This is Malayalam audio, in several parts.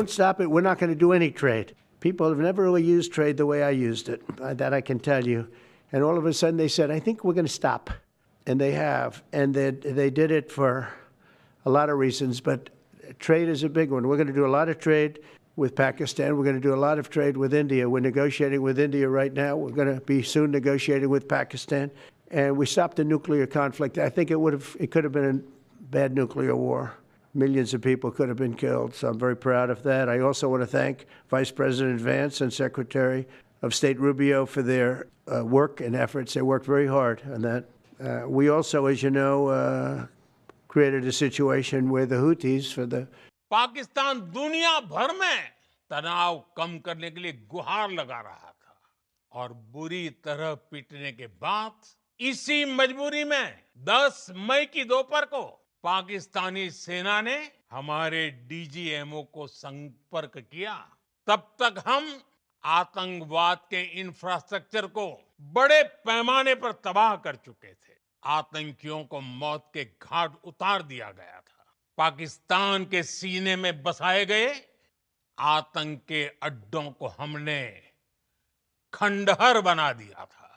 Don't stop it. We're not going to do any trade. People have never really used trade the way I used it. That I can tell you. And all of a sudden they said, I think we're going to stop. And they have. And they did it for a lot of reasons. But trade is a big one. We're going to do a lot of trade with Pakistan. We're going to do a lot of trade with India. We're negotiating with India right now. We're going to be soon negotiating with Pakistan. And we stopped the nuclear conflict. I think it could have been a bad nuclear war. Millions of people could have been killed. So I'm very proud of that. I also want to thank Vice President Vance and Secretary of State Rubio for their work and efforts. They worked very hard on that. We also, as you know, created a situation where the Houthis for the Pakistan दुनिया भर में तनाव कम करने के लिए गुहार लगा रहा था और बुरी तरह पीटने के बाद इसी मजबूरी में 10 मई की दोपहर को पाकिस्तानी सेना ने हमारे डीजीएमओ को संपर्क किया। तब तक हम आतंकवाद के इंफ्रास्ट्रक्चर को बड़े पैमाने पर तबाह कर चुके थे। आतंकियों को मौत के घाट उतार दिया गया था। पाकिस्तान के सीने में बसाए गए आतंक के अड्डों को हमने खंडहर बना दिया था।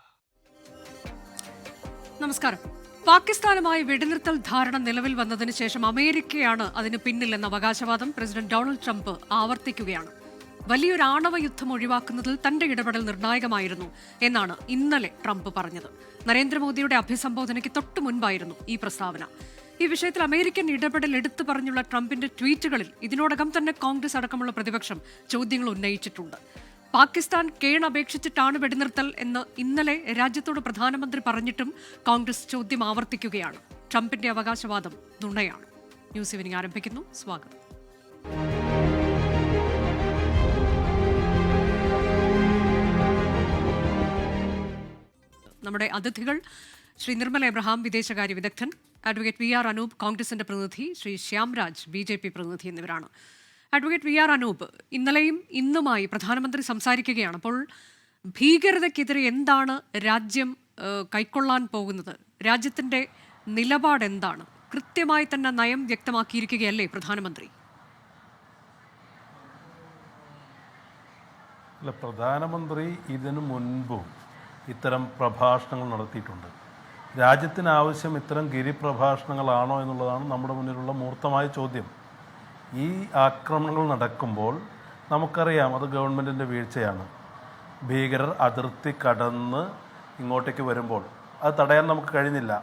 നമസ്കാരം. പാകിസ്ഥാനുമായി വെടിനിർത്തൽ ധാരണ നിലവിൽ വന്നതിന് ശേഷം അമേരിക്കയാണ് അതിന് പിന്നിലെന്ന അവകാശവാദം പ്രസിഡന്റ് ഡൊണാൾഡ് ട്രംപ് ആവർത്തിക്കുകയാണ്. വലിയൊരു ആണവ യുദ്ധം ഒഴിവാക്കുന്നതിൽ തന്റെ ഇടപെടൽ നിർണായകമായിരുന്നു എന്നാണ് ഇന്നലെ ട്രംപ് പറഞ്ഞത്. നരേന്ദ്രമോദിയുടെ അഭിസംബോധനയ്ക്ക് തൊട്ടു മുൻപായിരുന്നു ഈ പ്രസ്താവന. ഈ വിഷയത്തിൽ അമേരിക്കൻ ഇടപെടൽ എടുത്തു പറഞ്ഞുള്ള ട്രംപിന്റെ ട്വീറ്റുകളിൽ ഇതിനോടകം തന്നെ കോൺഗ്രസ് അടക്കമുള്ള പ്രതിപക്ഷം ചോദ്യങ്ങൾ ഉന്നയിച്ചിട്ടുണ്ട്. പാകിസ്ഥാൻ കേണപേക്ഷിച്ചിട്ടാണ് വെടിനിർത്തൽ എന്ന് ഇന്നലെ രാജ്യത്തോട് പ്രധാനമന്ത്രി പറഞ്ഞിട്ടും കോൺഗ്രസ് ചോദ്യം ആവർത്തിക്കുകയാണ്. ട്രംപിന്റെ അവകാശവാദം നുണയാണ്. ന്യൂസ് ഈവനിംഗ് ആരംഭിക്കുന്നു. സ്വാഗതം. നമ്മുടെ അതിഥികൾ ശ്രീ നിർമ്മല എബ്രഹാം, വിദേശകാര്യ വിദഗ്ധൻ, അഡ്വക്കേറ്റ് വി ആർ അനൂപ്, കോൺഗ്രസിന്റെ പ്രതിനിധി, ശ്രീ ശ്യാംരാജ്, BJP പ്രതിനിധി എന്നിവരാണ്. അഡ്വക്കേറ്റ് വി ആർ അനൂപ്, ഇന്നലെയും ഇന്നുമായി പ്രധാനമന്ത്രി സംസാരിക്കുകയാണ്. അപ്പോൾ ഭീകരതയ്ക്കെതിരെ എന്താണ് രാജ്യം കൈക്കൊള്ളാൻ പോകുന്നത്? രാജ്യത്തിന്റെ നിലപാട് എന്താണ്? കൃത്യമായി തന്നെ നയം വ്യക്തമാക്കിയിരിക്കുകയല്ലേ പ്രധാനമന്ത്രി? അല്ല, പ്രധാനമന്ത്രി ഇതിനു മുൻപും ഇത്തരം പ്രഭാഷണങ്ങൾ നടത്തിയിട്ടുണ്ട്. രാജ്യത്തിന് ആവശ്യം ഇത്തരം ഗിരിപ്രഭാഷണങ്ങളാണോ എന്നുള്ളതാണ് നമ്മുടെ മുന്നിലുള്ള മൂർത്തമായ ചോദ്യം. ഈ ആക്രമണങ്ങൾ നടക്കുമ്പോൾ നമുക്കറിയാം അത് ഗവൺമെൻറ്റിൻ്റെ വീഴ്ചയാണ്. ഭീകരർ അതിർത്തി കടന്ന് ഇങ്ങോട്ടേക്ക് വരുമ്പോൾ അത് തടയാൻ നമുക്ക് കഴിഞ്ഞില്ല.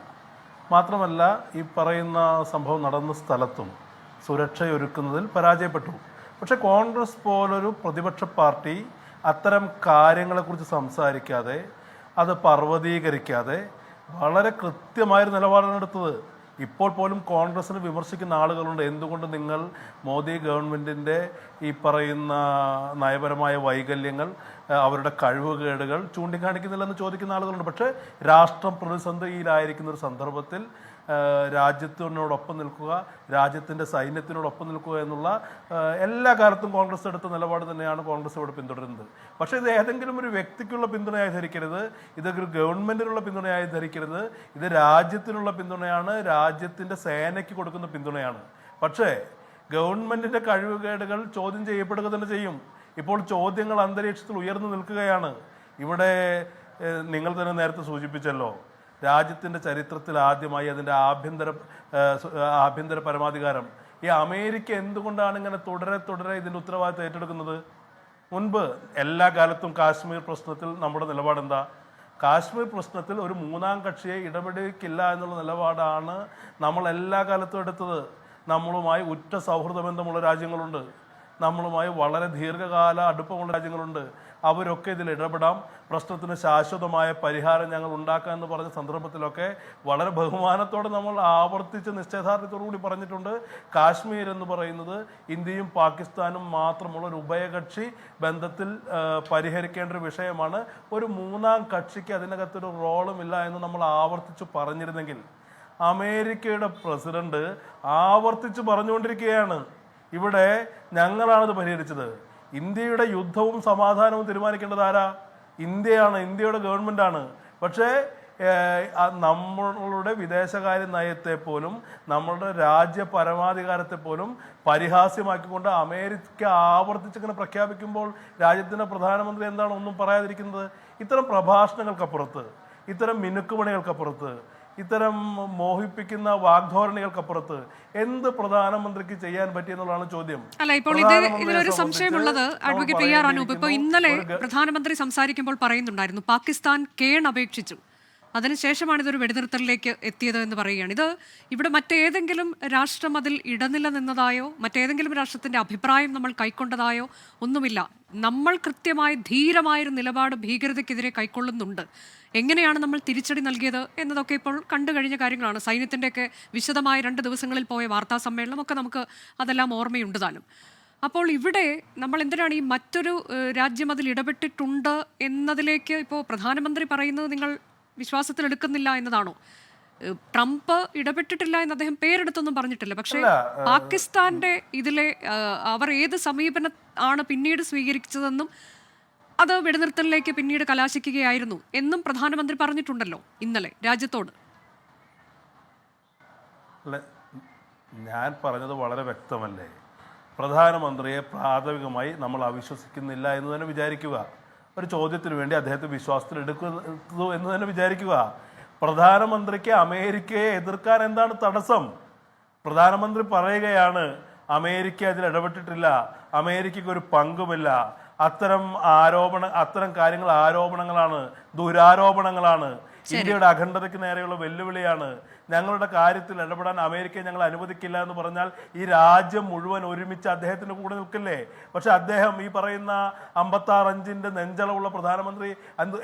മാത്രമല്ല, ഈ പറയുന്ന സംഭവം നടന്ന സ്ഥലത്തും സുരക്ഷയൊരുക്കുന്നതിൽ പരാജയപ്പെട്ടു. പക്ഷേ കോൺഗ്രസ് പോലൊരു പ്രതിപക്ഷ പാർട്ടി അത്തരം കാര്യങ്ങളെക്കുറിച്ച് സംസാരിക്കാതെ, അത് പർവ്വതീകരിക്കാതെ വളരെ കൃത്യമായൊരു നിലപാടാണ് എടുത്തത്. ഇപ്പോൾ പോലും കോൺഗ്രസിനെ വിമർശിക്കുന്ന ആളുകളുണ്ട്. എന്തുകൊണ്ട് നിങ്ങൾ മോദി ഗവൺമെൻറ്റിൻ്റെ ഈ പറയുന്ന നയപരമായ വൈകല്യങ്ങൾ, അവരുടെ കഴിവുകേടുകൾ ചൂണ്ടിക്കാണിക്കുന്നില്ലെന്ന് ചോദിക്കുന്ന ആളുകളുണ്ട്. പക്ഷേ രാഷ്ട്രം പ്രതിസന്ധിയിലായിരിക്കുന്ന ഒരു സന്ദർഭത്തിൽ രാജ്യത്തിനോടൊപ്പം നിൽക്കുക, രാജ്യത്തിൻ്റെ സൈന്യത്തിനോടൊപ്പം നിൽക്കുക എന്നുള്ള എല്ലാ കാലത്തും കോൺഗ്രസ് എടുത്ത നിലപാട് തന്നെയാണ് കോൺഗ്രസ് ഇവിടെ പിന്തുടരുന്നത്. പക്ഷേ ഇത് ഏതെങ്കിലും ഒരു വ്യക്തിക്കുള്ള പിന്തുണയായി ധരിക്കരുത്, ഇതൊരു ഗവൺമെൻറ്റിനുള്ള പിന്തുണയായി ധരിക്കരുത്. ഇത് രാജ്യത്തിനുള്ള പിന്തുണയാണ്, രാജ്യത്തിൻ്റെ സേനയ്ക്ക് കൊടുക്കുന്ന പിന്തുണയാണ്. പക്ഷേ ഗവൺമെൻറ്റിൻ്റെ കഴിവുകേടുകൾ ചോദ്യം ചെയ്യപ്പെടുക തന്നെ ചെയ്യും. ഇപ്പോൾ ചോദ്യങ്ങൾ അന്തരീക്ഷത്തിൽ ഉയർന്നു നിൽക്കുകയാണ്. ഇവിടെ നിങ്ങൾ തന്നെ നേരത്തെ സൂചിപ്പിച്ചല്ലോ, രാജ്യത്തിൻ്റെ ചരിത്രത്തിൽ ആദ്യമായി അതിൻ്റെ ആഭ്യന്തര പരമാധികാരം ഈ അമേരിക്ക എന്തുകൊണ്ടാണ് ഇങ്ങനെ തുടരെ ഇതിൻ്റെ ഉത്തരവാദിത്തം ഏറ്റെടുക്കുന്നത്? മുൻപ് എല്ലാ കാലത്തും കാശ്മീർ പ്രശ്നത്തിൽ നമ്മുടെ നിലപാടെന്താ? കാശ്മീർ പ്രശ്നത്തിൽ ഒരു മൂന്നാം കക്ഷിയെ ഇടപെടിക്കില്ല എന്നുള്ള നിലപാടാണ് നമ്മൾ എല്ലാ കാലത്തും എടുത്തത്. നമ്മളുമായി ഉറ്റ സൗഹൃദ ബന്ധമുള്ള രാജ്യങ്ങളുണ്ട്, നമ്മളുമായി വളരെ ദീർഘകാല അടുപ്പമുള്ള രാജ്യങ്ങളുണ്ട്. അവരൊക്കെ ഇതിൽ ഇടപെടാം, പ്രശ്നത്തിന് ശാശ്വതമായ പരിഹാരം ഞങ്ങൾ ഉണ്ടാക്കാം എന്ന് പറഞ്ഞ സന്ദർഭത്തിലൊക്കെ വളരെ ബഹുമാനത്തോടെ നമ്മൾ ആവർത്തിച്ച് നിശ്ചയദാർഢ്യത്തോടു കൂടി പറഞ്ഞിട്ടുണ്ട്. കാശ്മീർ എന്ന് പറയുന്നത് ഇന്ത്യയും പാകിസ്ഥാനും മാത്രമുള്ള ഒരു ഉഭയകക്ഷി ബന്ധത്തിൽ പരിഹരിക്കേണ്ട ഒരു വിഷയമാണ്. ഒരു മൂന്നാം കക്ഷിക്ക് അതിനകത്തൊരു റോളും ഇല്ല എന്ന് നമ്മൾ ആവർത്തിച്ച് പറഞ്ഞിരുന്നെങ്കിൽ, അമേരിക്കയുടെ പ്രസിഡന്റ് ആവർത്തിച്ച് പറഞ്ഞുകൊണ്ടിരിക്കുകയാണ് ഇവിടെ ഞങ്ങളാണിത് പരിഹരിച്ചത്. ഇന്ത്യയുടെ യുദ്ധവും സമാധാനവും തീരുമാനിക്കേണ്ടത് ആരാ? ഇന്ത്യയാണ്, ഇന്ത്യയുടെ ഗവൺമെൻറ്റാണ്. പക്ഷേ നമ്മളുടെ വിദേശകാര്യ നയത്തെ പോലും നമ്മളുടെ രാജ്യ പരമാധികാരത്തെ പോലും പരിഹാസ്യമാക്കിക്കൊണ്ട് അമേരിക്ക ആവർത്തിച്ചിങ്ങനെ പ്രഖ്യാപിക്കുമ്പോൾ രാജ്യത്തിൻ്റെ പ്രധാനമന്ത്രി എന്താണ് ഒന്നും പറയാതിരിക്കുന്നത്? ഇത്തരം പ്രഭാഷണങ്ങൾക്കപ്പുറത്ത്, ഇത്തരം മിനുക്കുപണികൾക്കപ്പുറത്ത്, ഇത്തരം മോഹിപ്പിക്കുന്ന വാഗ്ധോരണികൾക്കപ്പുറത്ത് എന്ത് പ്രധാനമന്ത്രിക്ക് ചെയ്യാൻ പറ്റിയെന്നുള്ളതാണ് ചോദ്യം. അല്ല, ഇപ്പോൾ ഇതിലൊരു സംശയമുള്ളത് അഡ്വക്കേറ്റ് പി ആർ അനൂപ്, ഇപ്പോൾ ഇന്നലെ പ്രധാനമന്ത്രി സംസാരിക്കുമ്പോൾ പറയുന്നുണ്ടായിരുന്നു പാകിസ്ഥാൻ കേണപേക്ഷിച്ചു, അതിനുശേഷമാണ് ഇതൊരു വെടിനിർത്തലിലേക്ക് എത്തിയത് എന്ന് പറയുകയാണ്. ഇത് ഇവിടെ മറ്റേതെങ്കിലും രാഷ്ട്രം അതിൽ ഇടനില നിന്നതായോ മറ്റേതെങ്കിലും രാഷ്ട്രത്തിന്റെ അഭിപ്രായം നമ്മൾ കൈക്കൊണ്ടതായോ ഒന്നുമില്ല. നമ്മൾ കൃത്യമായി ധീരമായൊരു നിലപാട് ഭീകരതയ്ക്കെതിരെ കൈക്കൊള്ളുന്നുണ്ട്. എങ്ങനെയാണ് നമ്മൾ തിരിച്ചടി നൽകിയത് എന്നതൊക്കെ ഇപ്പോൾ കണ്ടു കഴിഞ്ഞ കാര്യങ്ങളാണ്. സൈന്യത്തിൻ്റെയൊക്കെ വിശദമായ 2 ദിവസങ്ങളിൽ പോയ വാർത്താ സമ്മേളനം ഒക്കെ നമുക്ക് അതെല്ലാം ഓർമ്മയുണ്ട് താനും. അപ്പോൾ ഇവിടെ നമ്മൾ എന്തിനാണ് ഈ മറ്റൊരു രാജ്യം അതിൽ ഇടപെട്ടിട്ടുണ്ട് എന്നതിലേക്ക് ഇപ്പോൾ പ്രധാനമന്ത്രി പറയുന്നത് നിങ്ങൾ വിശ്വാസത്തിലെടുക്കുന്നില്ല എന്നതാണോ? ട്രംപ് ഇടപെട്ടിട്ടില്ല എന്ന് അദ്ദേഹം പേരെടുത്തൊന്നും പറഞ്ഞിട്ടില്ല. പക്ഷേ പാകിസ്ഥാന്റെ ഇതിലെ അവർ ഏത് സമീപനം ആണ് പിന്നീട് സ്വീകരിച്ചതെന്നും അത് വെടിനിർത്തലിലേക്ക് പിന്നീട് കലാശിക്കുകയായിരുന്നു എന്നും പ്രധാനമന്ത്രി പറഞ്ഞിട്ടുണ്ടല്ലോ ഇന്നലെ രാജ്യത്തോട്. ഞാൻ പറഞ്ഞത് വളരെ വ്യക്തമല്ലേ? പ്രധാനമന്ത്രിയെ പ്രാഥമികമായി നമ്മൾ അവിശ്വസിക്കുന്നില്ല എന്ന് തന്നെ വിചാരിക്കുക. ഒരു ചോദ്യത്തിന് വേണ്ടി അദ്ദേഹത്തെ വിശ്വാസത്തിൽ എടുക്കുന്നു എന്ന് തന്നെ വിചാരിക്കുക. പ്രധാനമന്ത്രിക്ക് അമേരിക്കയെ എതിർക്കാൻ എന്താണ് തടസ്സം? പ്രധാനമന്ത്രി പറയുകയാണ് അമേരിക്ക അതിൽ ഇടപെട്ടിട്ടില്ല, അമേരിക്കയ്ക്ക് ഒരു പങ്കുമില്ല, അത്തരം കാര്യങ്ങൾ ആരോപണങ്ങളാണ്, ദുരാരോപണങ്ങളാണ്, ഇന്ത്യയുടെ അഖണ്ഡതയ്ക്ക് നേരെയുള്ള വെല്ലുവിളിയാണ്, ഞങ്ങളുടെ കാര്യത്തിൽ ഇടപെടാൻ അമേരിക്കയെ ഞങ്ങൾ അനുവദിക്കില്ല എന്ന് പറഞ്ഞാൽ ഈ രാജ്യം മുഴുവൻ ഒരുമിച്ച് അദ്ദേഹത്തിന് കൂടെ നിൽക്കില്ലേ? പക്ഷെ അദ്ദേഹം ഈ പറയുന്ന 56 ഇഞ്ചിന്റെ നെഞ്ചളവുള്ള പ്രധാനമന്ത്രി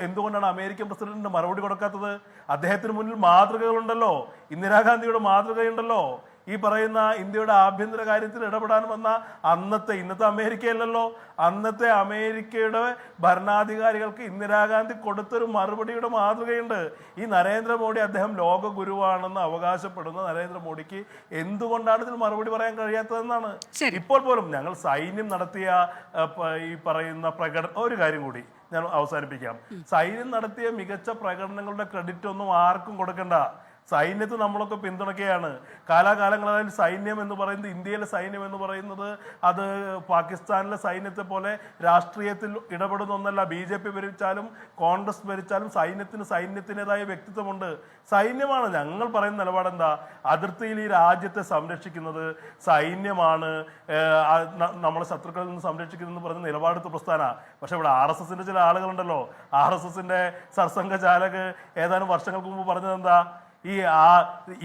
എന്തുകൊണ്ടാണ് അമേരിക്കൻ പ്രസിഡന്റിന് മറുപടി കൊടുക്കാത്തത്? അദ്ദേഹത്തിന് മുന്നിൽ മാതൃകകളുണ്ടല്ലോ, ഇന്ദിരാഗാന്ധിയുടെ മാതൃകയുണ്ടല്ലോ. ഈ പറയുന്ന ഇന്ത്യയുടെ ആഭ്യന്തര കാര്യത്തിൽ ഇടപെടാൻ വന്ന ഇന്നത്തെ അമേരിക്കയല്ലല്ലോ, അന്നത്തെ അമേരിക്കയുടെ ഭരണാധികാരികൾക്ക് ഇന്ദിരാഗാന്ധി കൊടുത്തൊരു മറുപടിയുടെ മാതൃകയുണ്ട്. ഈ നരേന്ദ്രമോദി അദ്ദേഹം ലോക ഗുരുവാണെന്ന് അവകാശപ്പെടുന്ന നരേന്ദ്രമോദിക്ക് എന്തുകൊണ്ടാണ് ഇതിൽ മറുപടി പറയാൻ കഴിയാത്തതെന്നാണ്. ഇപ്പോൾ പോലും ഞങ്ങൾ സൈന്യം നടത്തിയ ഈ പറയുന്ന ഒരു കാര്യം കൂടി ഞാൻ അവസാനിപ്പിക്കാം. സൈന്യം നടത്തിയ മികച്ച പ്രകടനങ്ങളുടെ ക്രെഡിറ്റ് ഒന്നും ആർക്കും കൊടുക്കണ്ട. സൈന്യത്തെ നമ്മളൊക്കെ പിന്തുണയ്ക്കുകയാണ്. കാലാകാലങ്ങളായി സൈന്യം എന്ന് പറയുന്നത്, ഇന്ത്യയിലെ സൈന്യം എന്ന് പറയുന്നത് അത് പാകിസ്ഥാനിലെ സൈന്യത്തെ പോലെ രാഷ്ട്രീയത്തിൽ ഇടപെടുന്ന ഒന്നല്ല. BJP ഭരിച്ചാലും കോൺഗ്രസ് ഭരിച്ചാലും സൈന്യത്തിൻ്റെതായ വ്യക്തിത്വമുണ്ട്. സൈന്യമാണ്. ഞങ്ങൾ പറയുന്ന നിലപാടെന്താ? അതിർത്തിയിൽ ഈ രാജ്യത്തെ സംരക്ഷിക്കുന്നത് സൈന്യമാണ്, നമ്മളെ ശത്രുക്കളിൽ നിന്ന് സംരക്ഷിക്കുന്നതെന്ന് പറഞ്ഞ നിലപാടെടുത്ത പ്രസ്ഥാനമാണ്. പക്ഷെ ഇവിടെ RSSന്റെ ചില ആളുകളുണ്ടല്ലോ, RSSന്റെ സർസംഘചാലക് ഏതാനും വർഷങ്ങൾക്ക് മുമ്പ് പറഞ്ഞത് എന്താ?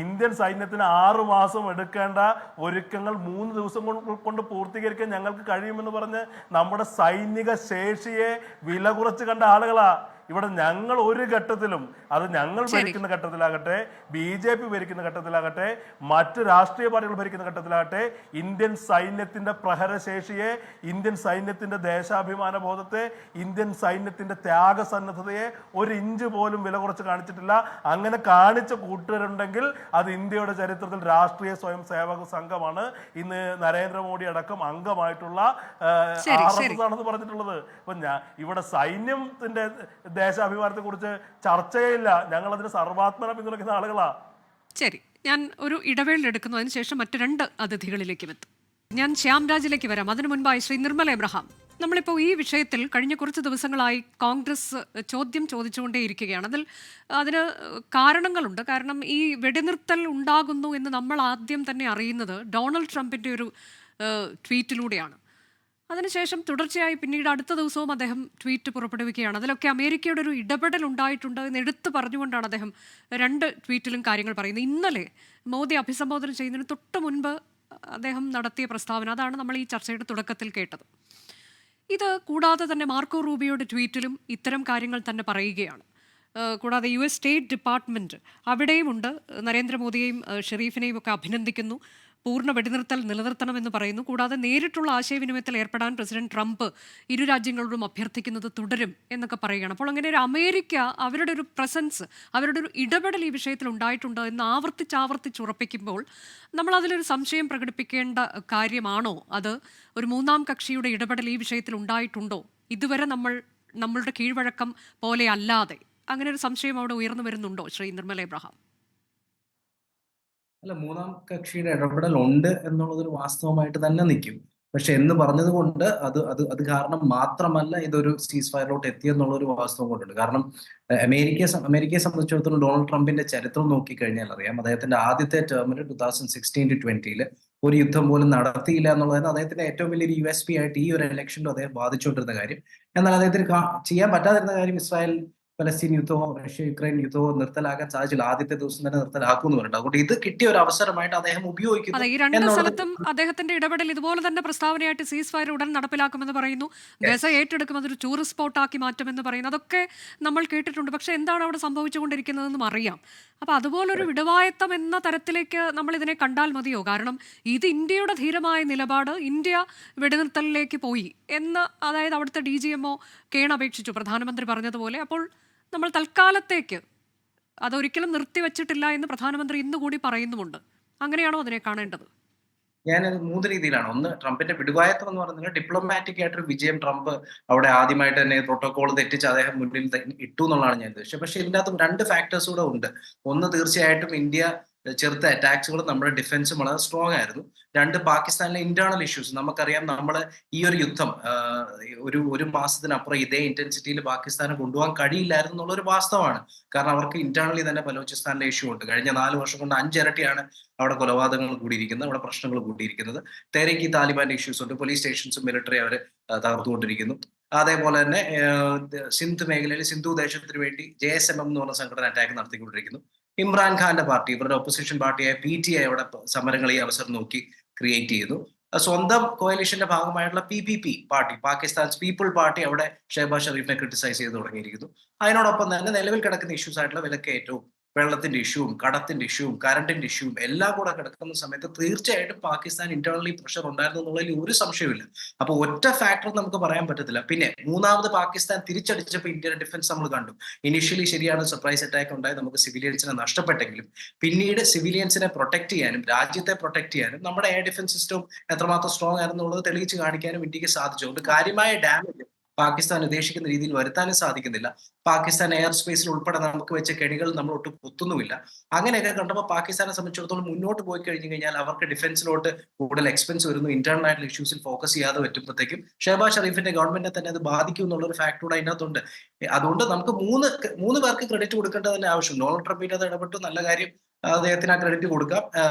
ഇന്ത്യൻ സൈന്യത്തിന് 6 മാസം എടുക്കേണ്ട ഒരുക്കങ്ങൾ 3 ദിവസം കൊണ്ട് പൂർത്തീകരിക്കാൻ ഞങ്ങൾക്ക് കഴിയുമെന്ന് പറഞ്ഞ് നമ്മുടെ സൈനിക ശേഷിയെ വില കുറച്ച് കണ്ട ആളുകളാ. ഇവിടെ ഞങ്ങൾ ഒരു ഘട്ടത്തിലും, അത് ഞങ്ങൾ ഭരിക്കുന്ന ഘട്ടത്തിലാകട്ടെ, BJP ഭരിക്കുന്ന ഘട്ടത്തിലാകട്ടെ, മറ്റ് രാഷ്ട്രീയ പാർട്ടികൾ ഭരിക്കുന്ന ഘട്ടത്തിലാകട്ടെ, ഇന്ത്യൻ സൈന്യത്തിന്റെ പ്രഹരശേഷിയെ, ഇന്ത്യൻ സൈന്യത്തിന്റെ ദേശാഭിമാന ബോധത്തെ, ഇന്ത്യൻ സൈന്യത്തിന്റെ ത്യാഗസന്നദ്ധതയെ 1 ഇഞ്ച് പോലും വില കുറച്ച് കാണിച്ചിട്ടില്ല. അങ്ങനെ കാണിച്ച കൂട്ടുകാരുണ്ടെങ്കിൽ അത് ഇന്ത്യയുടെ ചരിത്രത്തിൽ രാഷ്ട്രീയ സ്വയം സേവക സംഘമാണ്. ഇന്ന് നരേന്ദ്രമോദി അടക്കം അംഗമായിട്ടുള്ള RSS ആണെന്ന് പറഞ്ഞിട്ടുള്ളത്. അപ്പൊ ഇവിടെ സൈന്യത്തിന്റെ ദേശാഭിമാനത്തെ കുറിച്ച് ചർച്ചയില്ല. ഞങ്ങൾ അതിന് സർവാത്മന പിന്തുണയ്ക്കുന്ന ആളുകളാ. ശരി, ഞാൻ ഒരു ഇടവേള എടുക്കുന്നു. അതിനുശേഷം മറ്റു 2 അതിഥികളിലേക്ക് എത്തും. ഞാൻ ശ്യാംരാജിലേക്ക് വരാം. അതിനു മുൻപായി ശ്രീ നിർമ്മല എബ്രഹാം, നമ്മളിപ്പോൾ ഈ വിഷയത്തിൽ കഴിഞ്ഞ കുറച്ച് ദിവസങ്ങളായി കോൺഗ്രസ് ചോദ്യം ചോദിച്ചുകൊണ്ടേയിരിക്കുകയാണ്. അതിന് കാരണങ്ങളുണ്ട്. കാരണം ഈ വെടിനിർത്തൽ ഉണ്ടാകുന്നു എന്ന് നമ്മൾ ആദ്യം തന്നെ അറിയുന്നത് ഡൊണാൾഡ് ട്രംപിൻ്റെ ഒരു ട്വീറ്റിലൂടെയാണ്. അതിനുശേഷം തുടർച്ചയായി പിന്നീട് അടുത്ത ദിവസവും അദ്ദേഹം ട്വീറ്റ് പുറപ്പെടുവിക്കുകയാണ്. അതിലൊക്കെ അമേരിക്കയുടെ ഒരു ഇടപെടൽ ഉണ്ടായിട്ടുണ്ട് എന്ന് എടുത്തു പറഞ്ഞുകൊണ്ടാണ് അദ്ദേഹം 2 ട്വീറ്റിലും കാര്യങ്ങൾ പറയുന്നത്. ഇന്നലെ മോദി അഭിസംബോധന ചെയ്യുന്നതിന് തൊട്ട് മുൻപ് അദ്ദേഹം നടത്തിയ പ്രസ്താവന, അതാണ് നമ്മൾ ഈ ചർച്ചയുടെ തുടക്കത്തിൽ കേട്ടത്. ഇത് കൂടാതെ തന്നെ മാർക്കോ റൂബിയോയുടെ ട്വീറ്റിലും ഇത്തരം കാര്യങ്ങൾ തന്നെ പറയുകയാണ്. കൂടാതെ US സ്റ്റേറ്റ് ഡിപ്പാർട്ട്മെൻറ്റ് അവിടെയുമുണ്ട്, നരേന്ദ്രമോദിയെയും ഷെരീഫിനെയും ഒക്കെ അഭിനന്ദിക്കുന്നു, പൂർണ്ണ വെടിനിർത്തൽ നിലനിർത്തണമെന്ന് പറയുന്നു. കൂടാതെ നേരിട്ടുള്ള ആശയവിനിമയത്തിൽ ഏർപ്പെടാൻ പ്രസിഡന്റ് ട്രംപ് ഇരു രാജ്യങ്ങളോടും അഭ്യർത്ഥിക്കുന്നത് തുടരും എന്നൊക്കെ പറയുകയാണ്. അപ്പോൾ അങ്ങനെ ഒരു അമേരിക്ക അവരുടെ ഒരു പ്രസൻസ്, അവരുടെ ഒരു ഇടപെടൽ ഈ വിഷയത്തിൽ ഉണ്ടായിട്ടുണ്ട് എന്ന് ആവർത്തിച്ചുറപ്പിക്കുമ്പോൾ നമ്മൾ അതിലൊരു സംശയം പ്രകടിപ്പിക്കേണ്ട കാര്യമാണോ? അത് ഒരു 3ാം കക്ഷിയുടെ ഇടപെടൽ ഈ വിഷയത്തിൽ ഉണ്ടായിട്ടുണ്ടോ? ഇതുവരെ നമ്മളുടെ കീഴ്വഴക്കം പോലെ അല്ലാതെ അങ്ങനെ ഒരു സംശയം അവിടെ ഉയർന്നു വരുന്നുണ്ടോ ശ്രീ നിർമ്മല എബ്രഹാം? അല്ല, മൂന്നാം കക്ഷിയുടെ ഇടപെടൽ ഉണ്ട് എന്നുള്ളതൊരു വാസ്തവമായിട്ട് തന്നെ നിൽക്കും. പക്ഷെ എന്ന് പറഞ്ഞത് കൊണ്ട് അത് കാരണം മാത്രമല്ല ഇതൊരു സീസ് ഫയറിലോട്ട് എത്തിയെന്നുള്ള ഒരു വാസ്തവം കൊണ്ടുണ്ട്. കാരണം അമേരിക്കയെ സംബന്ധിച്ചിടത്തോളം ഡൊണാൾഡ് ട്രംപിന്റെ ചരിത്രം നോക്കിക്കഴിഞ്ഞാൽ അറിയാം, അദ്ദേഹത്തിന്റെ ആദ്യത്തെ ടേമിൽ 2016-20 ഒരു യുദ്ധം പോലും നടത്തിയില്ല എന്നുള്ളതാണ് അദ്ദേഹത്തിന്റെ ഏറ്റവും വലിയൊരു USP ആയിട്ട് ഈ ഒരു ഇലക്ഷനിലും അദ്ദേഹം ബാധിച്ചുകൊണ്ടിരുന്ന കാര്യം. എന്നാൽ അദ്ദേഹത്തിന് ചെയ്യാൻ പറ്റാതിരുന്ന കാര്യം ഇസ്രായേൽ പലസ്തീൻ യുദ്ധമോ റഷ്യ യുക്രൈൻ യുദ്ധമോ നിർത്തലാക്കാൻ സാധിച്ചില്ല. ആദ്യത്തെ ദിവസം തന്നെ നിർത്തലാക്കുമെന്ന് പറഞ്ഞിട്ട്, അതുകൊണ്ട് ഇത് കിട്ടിയ ഒരു അവസരമായിട്ട് അദ്ദേഹം ഉപയോഗിക്കുന്നു. അതെ, ഈ രണ്ട് സ്ഥലത്തും അദ്ദേഹത്തിന്റെ ഇടപെടൽ ഇതുപോലെ തന്നെ പ്രസ്താവനയായിട്ട് സീസ് ഫയർ ഉടൻ നടപ്പിലാക്കുമെന്ന് പറയുന്നു, ഗസ ഏറ്റെടുക്കും, അതൊരു ടൂറിസ്റ്റ് സ്പോട്ടാക്കി മാറ്റുമെന്ന് പറയുന്നു. അതൊക്കെ നമ്മൾ കേട്ടിട്ടുണ്ട്. പക്ഷെ എന്താണ് അവിടെ സംഭവിച്ചുകൊണ്ടിരിക്കുന്നതെന്നും അറിയാം. അപ്പൊ അതുപോലൊരു വിടുവായത്തം എന്ന തരത്തിലേക്ക് നമ്മൾ ഇതിനെ കണ്ടാൽ മതിയോ? കാരണം ഇത് ഇന്ത്യയുടെ ധീരമായ നിലപാട്, ഇന്ത്യ വെടിനിർത്തലിലേക്ക് പോയി എന്ന്, അതായത് അവിടുത്തെ DGMO കേണപേക്ഷിച്ചു പ്രധാനമന്ത്രി പറഞ്ഞതുപോലെ. അപ്പോൾ നമ്മൾ തൽക്കാലത്തേക്ക് അതൊരിക്കലും നിർത്തിവച്ചിട്ടില്ല എന്ന് പ്രധാനമന്ത്രി ഇന്നുകൂടി പറയുന്നുമുണ്ട്. അങ്ങനെയാണോ അതിനെ കാണേണ്ടത്? ഞാനത് 3 രീതിയിലാണ്. ഒന്ന്, ട്രംപിന്റെ വിടുവായത്വം എന്ന് പറയുന്നത് ഡിപ്ലോമാറ്റിക് ആയിട്ടൊരു വിജയം. ട്രംപ് അവിടെ ആദ്യമായിട്ട് തന്നെ പ്രോട്ടോകോൾ തെറ്റിച്ച് അദ്ദേഹം മുന്നിൽ ഇട്ടു എന്നുള്ളതാണ് ഞാൻ ഉദ്ദേശിച്ചത്. പക്ഷെ ഇതിൻ്റെ അകത്ത് 2 ഫാക്ടേഴ്സ് കൂടെ ഉണ്ട്. ഒന്ന്, തീർച്ചയായിട്ടും ഇന്ത്യ ചെറുത്ത അറ്റാക്സുകൾ നമ്മുടെ ഡിഫൻസും വളരെ സ്ട്രോങ് ആയിരുന്നു. 2, പാകിസ്ഥാനിലെ ഇന്റേണൽ ഇഷ്യൂസ്. നമുക്കറിയാം, നമ്മൾ ഈ ഒരു യുദ്ധം ഒരു മാസത്തിനപ്പുറം ഇതേ ഇന്റൻസിറ്റിയിൽ പാകിസ്ഥാനെ കൊണ്ടുപോകാൻ കഴിയില്ലായിരുന്നു എന്നുള്ളൊരു വാസ്തവമാണ്. കാരണം അവർക്ക് ഇന്റേണലി തന്നെ ബലോചിസ്ഥാനിലെ ഇഷ്യൂ ഉണ്ട്. കഴിഞ്ഞ 4 വർഷം കൊണ്ട് 5 ഇരട്ടിയാണ് അവിടെ കൊലപാതകങ്ങൾ കൂടിയിരിക്കുന്നത്, അവിടെ പ്രശ്നങ്ങൾ കൂടിയിരിക്കുന്നത്. തെഹ്രീക്ക് താലിബാന്റെ ഇഷ്യൂസ് ഉണ്ട്. പോലീസ് സ്റ്റേഷൻസും മിലിറ്ററി അവർ തകർത്തുകൊണ്ടിരിക്കുന്നു. അതേപോലെ തന്നെ സിന്ധ് മേഖലയിൽ സിന്ധു ദേശത്തിന് വേണ്ടി JSMM എന്ന് പറഞ്ഞ സംഘടന അറ്റാക്ക് നടത്തിക്കൊണ്ടിരിക്കുന്നു. ഇമ്രാൻഖാന്റെ പാർട്ടി, ഇവരുടെ ഒപ്പോസിഷൻ പാർട്ടിയായ PTI അവിടെ സമരങ്ങൾ ഈ അവസരം നോക്കി ക്രിയേറ്റ് ചെയ്തു. സ്വന്തം കോയലിഷന്റെ ഭാഗമായിട്ടുള്ള PPP party, Pakistan people party, അവിടെ ഷെഹബാസ് ഷെറീഫിനെ ക്രിട്ടിസൈസ് ചെയ്ത് തുടങ്ങിയിരിക്കുന്നു. അതിനോടൊപ്പം തന്നെ നിലവിൽ കിടക്കുന്ന ഇഷ്യൂസ് ആയിട്ടുള്ള വിലക്കയറ്റവും വെള്ളത്തിന്റെ ഇഷ്യൂവും കടത്തിന്റെ ഇഷ്യൂവും കറണ്ടിന്റെ ഇഷ്യൂവും എല്ലാം കൂടെ കിടക്കുന്ന സമയത്ത് തീർച്ചയായിട്ടും പാകിസ്ഥാൻ ഇന്റേണലി പ്രഷർ ഉണ്ടായിരുന്നു എന്നുള്ളതിൽ ഒരു സംശയമില്ല. അപ്പൊ ഒറ്റ ഫാക്ടർ നമുക്ക് പറയാൻ പറ്റത്തില്ല. പിന്നെ മൂന്നാമത് പാകിസ്ഥാൻ തിരിച്ചടിച്ചപ്പോൾ ഇന്ത്യയുടെ ഡിഫൻസ് നമ്മൾ കണ്ടു. ഇനീഷ്യലി ശരിയാണ്, സർപ്രൈസ് അറ്റാക്ക് ഉണ്ടായി, നമുക്ക് സിവിലിയൻസിനെ നഷ്ടപ്പെട്ടെങ്കിലും പിന്നീട് സിവിലിയൻസിനെ പ്രൊട്ടക്ട് ചെയ്യാനും രാജ്യത്തെ പ്രൊട്ടക്ട് ചെയ്യാനും നമ്മുടെ എയർ ഡിഫൻസ് സിസ്റ്റം എത്രമാത്രം സ്ട്രോങ് ആയിരുന്നുള്ളത് തെളിയിച്ച് കാണിക്കാനും ഇന്ത്യക്ക് സാധിച്ചു. അതുകൊണ്ട് കാര്യമായ ഡാമേജ് പാകിസ്ഥാൻ ഉദ്ദേശിക്കുന്ന രീതിയിൽ വരുത്താനും സാധിക്കുന്നില്ല. പാകിസ്ഥാൻ എയർ സ്പേസിൽ ഉൾപ്പെടെ നമുക്ക് വെച്ച കെണികൾ നമ്മൾ ഒട്ടും കുത്തുന്നുമില്ല. അങ്ങനെയൊക്കെ കണ്ടപ്പോൾ പാകിസ്ഥാനെ സംബന്ധിച്ചിടത്തോളം മുന്നോട്ട് പോയി കഴിഞ്ഞു കഴിഞ്ഞാൽ അവർക്ക് ഡിഫൻസിലോട്ട് കൂടുതൽ എക്സ്പെൻസ് വരുന്നു. ഇന്റേണൽ ആയിട്ടുള്ള ഇഷ്യൂസിൽ ഫോക്കസ് ചെയ്യാതെ പറ്റുമ്പോഴത്തേക്കും ഷെഹബാസ് ഷെറീഫിന്റെ ഗവൺമെന്റിനെ തന്നെ അത് ബാധിക്കും എന്നുള്ളൊരു ഫാക്ടർ അതിനകത്തുണ്ട്. അതുകൊണ്ട് നമുക്ക് മൂന്ന് പേർക്ക് ക്രെഡിറ്റ് കൊടുക്കേണ്ടത് തന്നെ ആവശ്യം. ഡൊണാൾഡ് ട്രംപിന്റെ അത് ഇടപെട്ടു, നല്ല കാര്യം, അദ്ദേഹത്തിന് ആ ക്രെഡിറ്റ് കൊടുക്കാം.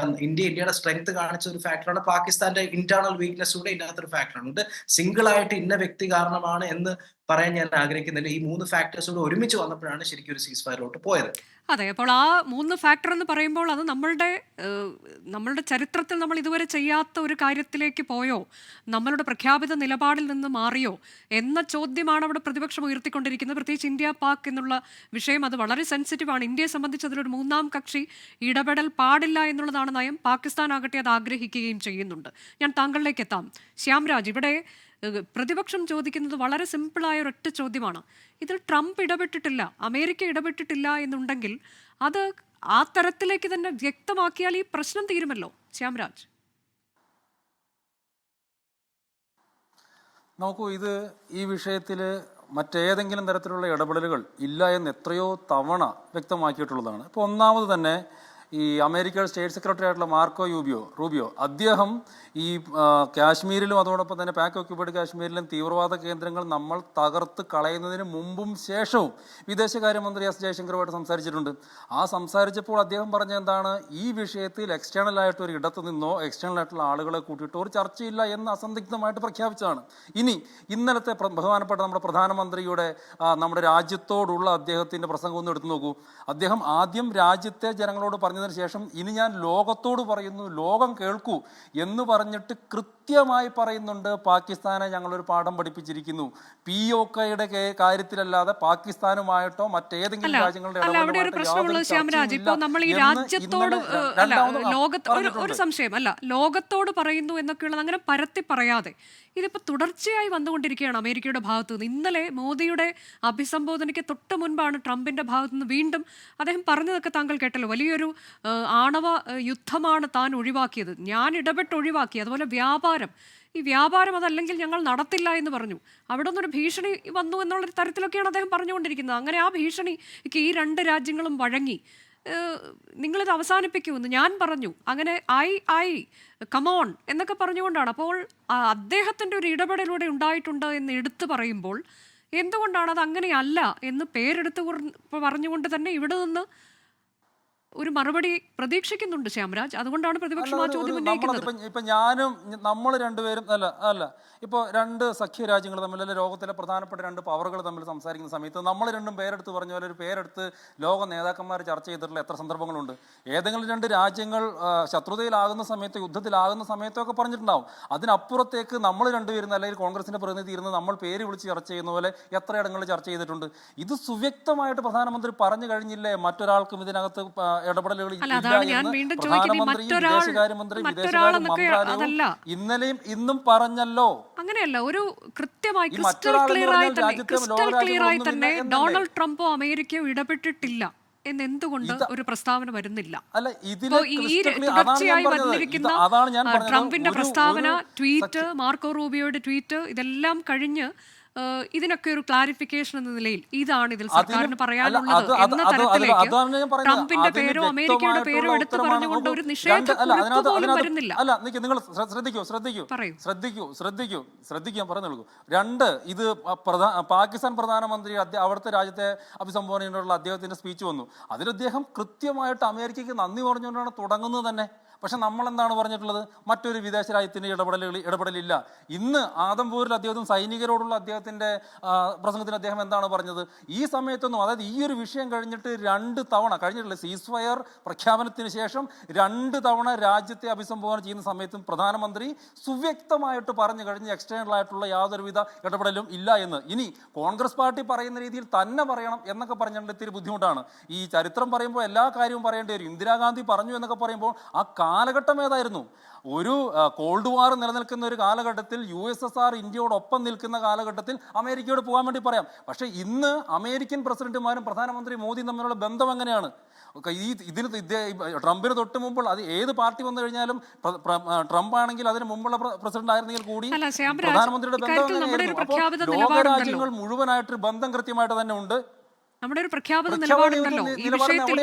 ഇന്ത്യയുടെ സ്ട്രെങ്ത് കാണിച്ച ഒരു ഫാക്ടറാണ്. പാകിസ്ഥാന്റെ ഇന്റേണൽ വീക്ക്നെസ് കൂടെ ഇതിനകത്തൊരു ഫാക്ടറാണ്. ഇത് സിംഗിൾ ആയിട്ട് ഇന്ന വ്യക്തി കാരണമാണ് എന്ന് പറയാൻ ഞാൻ ആഗ്രഹിക്കുന്നില്ല. ഈ 3 ഫാക്ടേഴ്സ് കൂടെ ഒരുമിച്ച് വന്നപ്പോഴാണ് ശരിക്കും ഒരു സീസ് ഫയറിലോട്ട് പോയത്. അതെ, അപ്പോൾ ആ 3 ഫാക്ടർ എന്ന് പറയുമ്പോൾ അത് നമ്മളുടെ ചരിത്രത്തിൽ നമ്മൾ ഇതുവരെ ചെയ്യാത്ത ഒരു കാര്യത്തിലേക്ക് പോയോ, നമ്മളുടെ പ്രഖ്യാപിത നിലപാടിൽ നിന്ന് മാറിയോ എന്ന ചോദ്യമാണ് അവിടെ പ്രതിപക്ഷം ഉയർത്തിക്കൊണ്ടിരിക്കുന്നത്. പ്രത്യേകിച്ച് ഇന്ത്യ പാക് എന്നുള്ള വിഷയം അത് വളരെ സെൻസിറ്റീവാണ്. ഇന്ത്യയെ സംബന്ധിച്ച് അതിലൊരു 3-ാം കക്ഷി ഇടപെടൽ പാടില്ല എന്നുള്ളതാണ് നയം. പാകിസ്ഥാൻ ആകട്ടെ അത് ആഗ്രഹിക്കുകയും ചെയ്യുന്നുണ്ട്. ഞാൻ താങ്കളിലേക്ക് എത്താം. ശ്യാംരാജ്, ഇവിടെ പ്രതിപക്ഷം ചോദിക്കുന്നത് വളരെ സിമ്പിളായ ഒരൊറ്റ ചോദ്യമാണ്. ഇതിൽ ട്രംപ് ഇടപെട്ടിട്ടില്ല, അമേരിക്ക ഇടപെട്ടിട്ടില്ല എന്നുണ്ടെങ്കിൽ അത് ആ തരത്തിലേക്ക് തന്നെ വ്യക്തമാക്കിയാൽ ഈ പ്രശ്നം തീരുമല്ലോ. ശ്യാംരാജ്, നോക്കൂ, ഇത് ഈ വിഷയത്തിൽ മറ്റേതെങ്കിലും തരത്തിലുള്ള ഇടപെടലുകൾ ഇല്ല എന്ന് എത്രയോ തവണ വ്യക്തമാക്കിയിട്ടുള്ളതാണ്. ഇപ്പോൾ ഒന്നാമത് തന്നെ ഈ അമേരിക്കയുടെ സ്റ്റേറ്റ് സെക്രട്ടറി ആയിട്ടുള്ള മാർക്കോ റൂബിയോ അദ്ദേഹം ഈ കാശ്മീരിലും അതോടൊപ്പം തന്നെ പാക് ഓക്യുപ്പൈഡ് കാശ്മീരിലും തീവ്രവാദ കേന്ദ്രങ്ങൾ നമ്മൾ തകർത്ത് കളയുന്നതിന് മുമ്പും ശേഷവും വിദേശകാര്യമന്ത്രി എസ് ജയശങ്കറുമായിട്ട് സംസാരിച്ചിട്ടുണ്ട്. ആ സംസാരിച്ചപ്പോൾ അദ്ദേഹം പറഞ്ഞ എന്താണ്, ഈ വിഷയത്തിൽ എക്സ്റ്റേണൽ ആയിട്ട് ഒരു ഇടത്ത് നിന്നോ എക്സ്റ്റേണൽ ആയിട്ടുള്ള ആളുകളെ കൂട്ടിയിട്ടോ ഒരു ചർച്ചയില്ല എന്ന് അസന്ദിഗ്ധമായിട്ട് പ്രഖ്യാപിച്ചതാണ്. ഇനി ഇന്നലത്തെ ബഹുമാനപ്പെട്ട നമ്മുടെ പ്രധാനമന്ത്രിയുടെ നമ്മുടെ രാജ്യത്തോടുള്ള അദ്ദേഹത്തിൻ്റെ പ്രസംഗം ഒന്ന് എടുത്തു നോക്കൂ. അദ്ദേഹം ആദ്യം രാജ്യത്തെ ജനങ്ങളോട് പറഞ്ഞതിന് ശേഷം ഇനി ഞാൻ ലോകത്തോട് പറയുന്നു, ലോകം കേൾക്കൂ എന്ന് പറഞ്ഞിട്ട് കൃത്യമായി പറയുന്നുണ്ട്, പാകിസ്ഥാനെ ഞങ്ങളൊരു പാഠം പഠിപ്പിച്ചിരിക്കുന്നു. POKയുടെ കാര്യത്തിലല്ലാതെ പാകിസ്ഥാനുമായിട്ടോ മറ്റേതെങ്കിലും രാജ്യങ്ങളുടെ ഒരു സംശയം അല്ല, ലോകത്തോട് പറയുന്നു എന്നൊക്കെയുള്ളത് അങ്ങനെ പരത്തി പറയാതെ ഇതിപ്പോൾ തുടർച്ചയായി വന്നുകൊണ്ടിരിക്കുകയാണ് അമേരിക്കയുടെ ഭാഗത്തു നിന്ന്. ഇന്നലെ മോദിയുടെ അഭിസംബോധനയ്ക്ക് തൊട്ട് മുൻപാണ് ട്രംപിന്റെ ഭാഗത്തു നിന്ന് വീണ്ടും അദ്ദേഹം പറഞ്ഞതൊക്കെ താങ്കൾ കേട്ടല്ലോ. വലിയൊരു ആണവ യുദ്ധമാണ് താൻ ഒഴിവാക്കിയത്, ഞാൻ ഇടപെട്ട് ഒഴിവാക്കി. അതുപോലെ വ്യാപാരം, ഈ വ്യാപാരം അതല്ലെങ്കിൽ ഞങ്ങൾ നടത്തില്ല എന്ന് പറഞ്ഞു. അവിടെ നിന്നൊരു ഭീഷണി വന്നു എന്നുള്ളൊരു തരത്തിലൊക്കെയാണ് അദ്ദേഹം പറഞ്ഞുകൊണ്ടിരിക്കുന്നത്. അങ്ങനെ ആ ഭീഷണിക്ക് ഈ രണ്ട് രാജ്യങ്ങളും വഴങ്ങി നിങ്ങളിത് അവസാനിപ്പിക്കുമെന്ന് ഞാൻ പറഞ്ഞു, അങ്ങനെ ഐ കമോൺ എന്നൊക്കെ പറഞ്ഞുകൊണ്ടാണ്. അപ്പോൾ അദ്ദേഹത്തിൻ്റെ ഒരു ഇടപെടലൂടെ ഉണ്ടായിട്ടുണ്ട് എന്ന് എടുത്തു പറയുമ്പോൾ എന്തുകൊണ്ടാണ് അത് അങ്ങനെയല്ല എന്ന് പേരെടുത്ത് പറഞ്ഞുകൊണ്ട് തന്നെ ഇവിടെ നിന്ന് ഒരു മറുപടി പ്രതീക്ഷിക്കുന്നുണ്ട് ശ്യാംരാജ്. അതുകൊണ്ടാണ് പ്രതിപക്ഷം ആ ചോദ്യം ഉന്നയിക്കുന്നത്. ഇപ്പൊ ഞാനും നമ്മൾ രണ്ടുപേരും അല്ല ഇപ്പോൾ രണ്ട് സഖ്യ രാജ്യങ്ങൾ തമ്മിൽ, അല്ലെ ലോകത്തിലെ പ്രധാനപ്പെട്ട രണ്ട് പവറുകൾ തമ്മിൽ സംസാരിക്കുന്ന സമയത്ത് നമ്മൾ രണ്ടും പേരെടുത്ത് പറഞ്ഞ പോലെ ഒരു പേരെടുത്ത് ലോക നേതാക്കന്മാർ ചർച്ച ചെയ്തിട്ടുള്ള എത്ര സന്ദർഭങ്ങളുണ്ട്. ഏതെങ്കിലും രണ്ട് രാജ്യങ്ങൾ ശത്രുതയിലാകുന്ന സമയത്ത്, യുദ്ധത്തിലാകുന്ന സമയത്തൊക്കെ പറഞ്ഞിട്ടുണ്ടാവും. അതിനപ്പുറത്തേക്ക് നമ്മൾ രണ്ടുപേരുന്ന അല്ലെങ്കിൽ കോൺഗ്രസിന്റെ പ്രതിനിധി ഇരുന്ന് നമ്മൾ പേര് വിളിച്ച് ചർച്ച ചെയ്യുന്ന പോലെ എത്ര ഇടങ്ങളിൽ ചർച്ച ചെയ്തിട്ടുണ്ട്. ഇത് സുവ്യക്തമായിട്ട് പ്രധാനമന്ത്രി പറഞ്ഞു കഴിഞ്ഞില്ലേ മറ്റൊരാൾക്കും ഇതിനകത്ത് ഇടപെടലുകൾ പ്രധാനമന്ത്രി, വിദേശകാര്യമന്ത്രി, വിദേശകാര്യ മന്ത്രാലയവും ഇന്നലെയും ഇന്നും പറഞ്ഞല്ലോ. അങ്ങനെയല്ല, ഒരു കൃത്യമായി ക്രിസ്റ്റൽ ക്ലിയർ ആയി തന്നെ ഡൊണാൾഡ് ട്രംപോ അമേരിക്കയോ ഇടപെട്ടിട്ടില്ല എന്ന് എന്തുകൊണ്ട് ഒരു പ്രസ്താവന വരുന്നില്ല? ഈ തുടർച്ചയായി വന്നിരിക്കുന്ന ട്രംപിന്റെ പ്രസ്താവന, ട്വീറ്റ്, മാർക്കോ റൂബിയോയുടെ ട്വീറ്റ്, ഇതെല്ലാം കഴിഞ്ഞ് ഇതിനൊക്കെ ഒരു ക്ലാരിഫിക്കേഷൻ എന്ന നിലയിൽ ഇതാണ് ഇതിൽ സർക്കാരിന് പറയാനുള്ളത് എന്ന തരത്തിലേക്ക് ട്രംപിന്റെ പേരോ അമേരിക്കയുടെ പേരോ എടുത്തു പറഞ്ഞുകൊണ്ട് ഒരു നിഷേധം പോലും വരുന്നില്ല. അല്ല, നിങ്ങൾ ശ്രദ്ധിക്കൂ പറഞ്ഞു. രണ്ട്, ഇത് പാകിസ്ഥാൻ പ്രധാനമന്ത്രി അവിടുത്തെ രാജ്യത്തെ അഭിസംബോധന ചെയ്തുള്ള അദ്ദേഹത്തിന്റെ സ്പീച്ച് വന്നു. അതിൽ അദ്ദേഹം കൃത്യമായിട്ട് അമേരിക്കയ്ക്ക് നന്ദി പറഞ്ഞുകൊണ്ടാണ് തുടങ്ങുന്നത് തന്നെ. പക്ഷെ നമ്മൾ എന്താണ് പറഞ്ഞിട്ടുള്ളത്? മറ്റൊരു വിദേശ രാജ്യത്തിന്റെ ഇടപെടലില്ല. ഇന്ന് ആദംപൂരിൽ അദ്ദേഹം സൈനികരോടുള്ള അദ്ദേഹത്തിന്റെ പ്രസംഗത്തിൽ അദ്ദേഹം എന്താണ് പറഞ്ഞത്? ഈ സമയത്തൊന്നും, അതായത് ഈ ഒരു വിഷയം കഴിഞ്ഞിട്ട് 2 തവണ കഴിഞ്ഞിട്ടുള്ള സീസ് ഫയർ പ്രഖ്യാപനത്തിന് ശേഷം 2 തവണ രാജ്യത്തെ അഭിസംബോധന ചെയ്യുന്ന സമയത്തും പ്രധാനമന്ത്രി സുവ്യക്തമായിട്ട് പറഞ്ഞു കഴിഞ്ഞ് എക്സ്റ്റേണൽ ആയിട്ടുള്ള യാതൊരുവിധ ഇടപെടലും ഇല്ല എന്ന്. ഇനി കോൺഗ്രസ് പാർട്ടി പറയുന്ന രീതിയിൽ തന്നെ പറയണം എന്നൊക്കെ പറഞ്ഞിട്ട് ഇത്തിരി ബുദ്ധിമുട്ടാണ്. ഈ ചരിത്രം പറയുമ്പോൾ എല്ലാ കാര്യവും പറയേണ്ടി വരും. ഇന്ദിരാഗാന്ധി പറഞ്ഞു എന്നൊക്കെ പറയുമ്പോൾ ആ കാലഘട്ടം ഏതായിരുന്നു? ഒരു കോൾഡ് വാർ നിലനിൽക്കുന്ന ഒരു കാലഘട്ടത്തിൽ USSR ഇന്ത്യയോടൊപ്പം നിൽക്കുന്ന കാലഘട്ടത്തിൽ അമേരിക്കയോട് പോകാൻ വേണ്ടി പറയാം. പക്ഷേ ഇന്ന് അമേരിക്കൻ പ്രസിഡന്റുമാരും പ്രധാനമന്ത്രി മോദിയും തമ്മിലുള്ള ബന്ധം എങ്ങനെയാണ്? ഇതിന് ട്രംപിന് തൊട്ട് മുമ്പ് അത് ഏത് പാർട്ടി വന്നു കഴിഞ്ഞാലും ട്രംപ് ആണെങ്കിൽ അതിന് മുമ്പുള്ള പ്രസിഡന്റ് ആയിരുന്നെങ്കിൽ കൂടി പ്രധാനമന്ത്രിയുടെ ബന്ധം എങ്ങനെയായിരുന്നു? ലോകരാജ്യങ്ങൾ മുഴുവനായിട്ട് ബന്ധം കൃത്യമായിട്ട് തന്നെ ഉണ്ട്. നമ്മുടെ ഒരു പ്രഖ്യാപിത നിലപാടുണ്ടല്ലോ ഈ വിഷയത്തിൽ.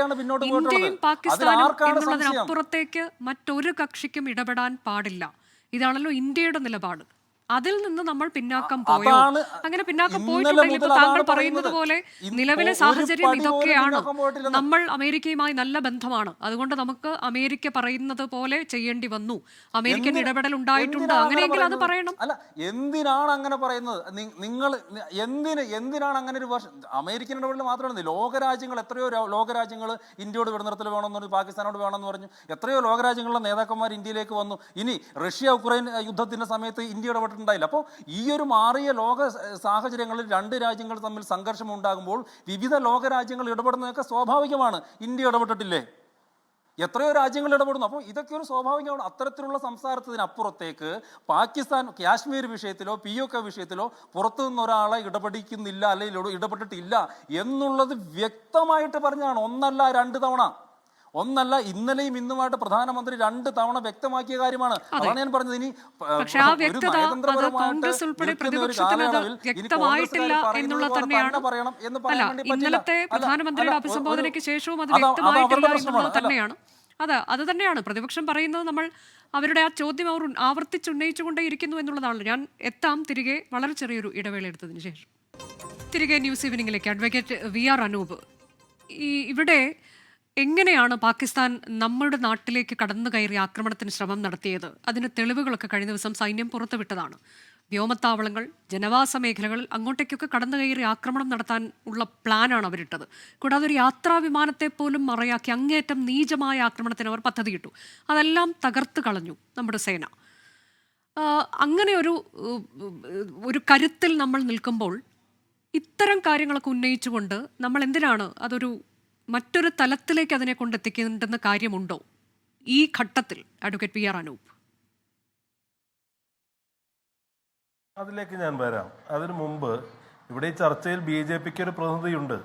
ഇന്ത്യയും പാകിസ്ഥാനും എന്നുള്ളതിനപ്പുറത്തേക്ക് മറ്റൊരു കക്ഷിക്കും ഇടപെടാൻ പാടില്ല. ഇതാണല്ലോ ഇന്ത്യയുടെ നിലപാട്. അതിൽ നിന്ന് നമ്മൾ പിന്നാക്കം പോയോ? അങ്ങനെ പിന്നാക്കം പോയിട്ടുണ്ടെങ്കിൽ ഇപ്പോൾ താങ്കൾ പറയുന്നത് പോലെ നിലവിലെ സാഹചര്യം ഇതൊക്കെയാണ്. നമ്മൾ അമേരിക്കയുമായി നല്ല ബന്ധമാണ്, അതുകൊണ്ട് നമുക്ക് അമേരിക്ക പറയുന്നത് പോലെ ചെയ്യേണ്ടി വന്നു, അമേരിക്കൻ ഇടപെടൽ ഉണ്ടായിട്ടുണ്ട്, അങ്ങനെയെങ്കിൽ അത് പറയണം. അല്ല, എന്തിനാണ് അങ്ങനെ പറയുന്നത്? നിങ്ങൾ എന്തിനാണ് അങ്ങനെ ഒരു അമേരിക്കൻ ഇടപെടൽ മാത്രമാണ്? ലോകരാജ്യങ്ങൾ, എത്രയോ ലോകരാജ്യങ്ങൾ ഇന്ത്യയോട് വെടിനിർത്തൽ വേണമെന്ന് പറഞ്ഞു, പാകിസ്ഥാനോട് വേണമെന്ന് പറഞ്ഞു. എത്രയോ ലോകരാജ്യങ്ങളുടെ നേതാക്കന്മാർ ഇന്ത്യയിലേക്ക് വന്നു. ഇനി റഷ്യ ഉക്രൈൻ യുദ്ധത്തിന്റെ സമയത്ത് ഇന്ത്യ ഇടപെട്ടിട്ടുണ്ടായില്ല. അപ്പോൾ ഈ ഒരു മാറിയ ലോക സാഹചര്യങ്ങളിൽ 2 രാജ്യങ്ങൾ തമ്മിൽ സംഘർഷം ഉണ്ടാകുമ്പോൾ വിവിധ ലോകരാജ്യങ്ങൾ ഇടപെടുന്നതൊക്കെ സ്വാഭാവികമാണ്. ഇന്ത്യ ഇടപെട്ടിട്ടില്ലേ? എത്രയോ രാജ്യങ്ങൾ ഇടപെടുന്നു. അപ്പോൾ ഇതൊക്കെ ഒരു സ്വാഭാവികമാണ്. അത്തരത്തിലുള്ള സംസാരത്തിനപ്പുറത്തേക്ക് പാകിസ്ഥാൻ കാശ്മീർ വിഷയത്തിലോ POK വിഷയത്തിലോ പുറത്തു നിന്ന് ഒരാളെ ഇടപെടിക്കുന്നില്ല, അല്ലെങ്കിൽ ഇടപെട്ടിട്ടില്ല എന്നുള്ളത് വ്യക്തമായിട്ട് പറഞ്ഞാണ്. ഒന്നല്ല, ഇന്നലെയും ഇന്നുമായിട്ട് പ്രധാനമന്ത്രി 2 തവണ വ്യക്തമാക്കിയ കാര്യമാണ്. അതാണ് ഞാൻ പറഞ്ഞത്. ഇനി ഇന്നലത്തെ പ്രധാനമന്ത്രിയുടെ അഭിസംബോധനയ്ക്ക് ശേഷവും അത് വ്യക്തമായിട്ടില്ല എന്നുള്ളത് തന്നെയാണ്. അത് തന്നെയാണ് പ്രതിപക്ഷം പറയുന്നത്. നമ്മൾ അവരുടെ ആ ചോദ്യം അവർ ആവർത്തിച്ചുന്നയിച്ചുകൊണ്ടേയിരിക്കുന്നു എന്നുള്ളതാണ്. ഞാൻ എത്താം തിരികെ വളരെ ചെറിയൊരു ഇടവേള എടുത്തതിന് ശേഷം. തിരികെ ന്യൂസ് ഈവനിങ്ങിലേക്ക്. അഡ്വക്കേറ്റ് VR അനൂപ്, ഇവിടെ എങ്ങനെയാണ് പാകിസ്ഥാൻ നമ്മുടെ നാട്ടിലേക്ക് കടന്നു കയറി ആക്രമണത്തിന് ശ്രമം നടത്തിയത്? അതിന് തെളിവുകളൊക്കെ കഴിഞ്ഞ ദിവസം സൈന്യം പുറത്തുവിട്ടതാണ്. വ്യോമത്താവളങ്ങൾ, ജനവാസ മേഖലകൾ, അങ്ങോട്ടേക്കൊക്കെ കടന്നു കയറി ആക്രമണം നടത്താൻ ഉള്ള പ്ലാനാണ് അവരിട്ടത്. കൂടാതെ ഒരു യാത്രാ വിമാനത്തെ പോലും മറയാക്കി അങ്ങേയറ്റം നീചമായ ആക്രമണത്തിന് അവർ പദ്ധതിയിട്ടു. അതെല്ലാം തകർത്ത് കളഞ്ഞു നമ്മുടെ സേന. അങ്ങനെ ഒരു കരുത്തിൽ നമ്മൾ നിൽക്കുമ്പോൾ ഇത്തരം കാര്യങ്ങളൊക്കെ ഉന്നയിച്ചുകൊണ്ട് നമ്മൾ എന്തിനാണ് അതൊരു മറ്റൊരു തലത്തിലേക്ക് അതിനെ കൊണ്ടെത്തിക്കേണ്ടെന്ന കാര്യമുണ്ടോ ഈ ഘട്ടത്തിൽ? Advocate PR Anoop. അതിലേക്ക് ഞാൻ വരാം. അതിനു മുമ്പ് ഇവിടെ ഈ ചർച്ചയിൽ BJPക്ക് ഒരു പ്രതിനിധിയുണ്ട്.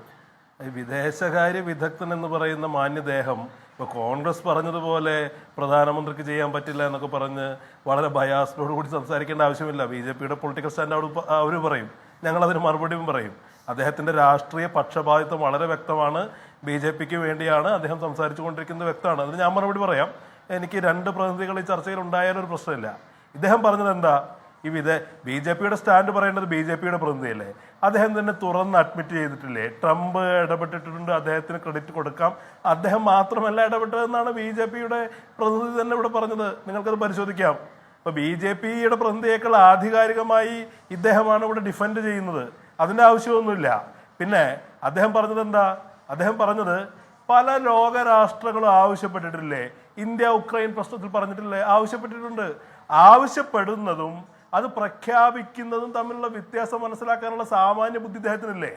ഈ വിദേശകാര്യ വിദഗ്ധൻ എന്ന് പറയുന്ന മാന്യദേഹം ഇപ്പോൾ കോൺഗ്രസ് പറഞ്ഞതുപോലെ പ്രധാനമന്ത്രിക്ക് ചെയ്യാൻ പറ്റില്ല എന്നൊക്കെ പറഞ്ഞ് വളരെ ബയാസിനോട് കൂടി സംസാരിക്കേണ്ട ആവശ്യമില്ല. BJPയുടെ പൊളിറ്റിക്കൽ സ്റ്റാൻഡ് അവർ പറയും, ഞങ്ങളതിന് മറുപടിയും പറയും. അദ്ദേഹത്തിൻ്റെ രാഷ്ട്രീയ പക്ഷപാതിത്വം വളരെ വ്യക്തമാണ്. BJPക്ക് വേണ്ടിയാണ് അദ്ദേഹം സംസാരിച്ചു കൊണ്ടിരിക്കുന്നത്, വ്യക്തമാണ്. അതിന് ഞാൻ മറുപടി പറയാം. എനിക്ക് രണ്ട് പ്രതിനിധികൾ ഈ ചർച്ചയിൽ ഉണ്ടായാലും ഒരു പ്രശ്നമില്ല. ഇദ്ദേഹം പറഞ്ഞത് എന്താ, BJPയുടെ സ്റ്റാൻഡ് പറയേണ്ടത് BJPയുടെ പ്രതിനിധിയല്ലേ? അദ്ദേഹം തന്നെ തുറന്ന് അഡ്മിറ്റ് ചെയ്തിട്ടില്ലേ, ട്രംപ് ഇടപെട്ടിട്ടുണ്ട്, അദ്ദേഹത്തിന് ക്രെഡിറ്റ് കൊടുക്കാം, അദ്ദേഹം മാത്രമല്ല ഇടപെട്ടതെന്നാണ് BJPയുടെ പ്രതിനിധി തന്നെ ഇവിടെ പറഞ്ഞത്. നിങ്ങൾക്കത് പരിശോധിക്കാം. അപ്പോൾ BJPയുടെ പ്രതിനിധിയേക്കാൾ ആധികാരികമായി ഇദ്ദേഹമാണ് ഇവിടെ ഡിഫെൻഡ് ചെയ്യുന്നത്. അതിൻ്റെ ആവശ്യമൊന്നുമില്ല. പിന്നെ അദ്ദേഹം പറഞ്ഞത് എന്താ, അദ്ദേഹം പറഞ്ഞത് പല ലോകരാഷ്ട്രങ്ങളും ആവശ്യപ്പെട്ടിട്ടില്ലേ, ഇന്ത്യ ഉക്രൈൻ പ്രശ്നത്തിൽ പറഞ്ഞിട്ടില്ലേ, ആവശ്യപ്പെട്ടിട്ടുണ്ട്. ആവശ്യപ്പെടുന്നതും അത് പ്രഖ്യാപിക്കുന്നതും തമ്മിലുള്ള വ്യത്യാസം മനസ്സിലാക്കാനുള്ള സാമാന്യ ബുദ്ധി ഇദ്ദേഹത്തിനില്ലേ?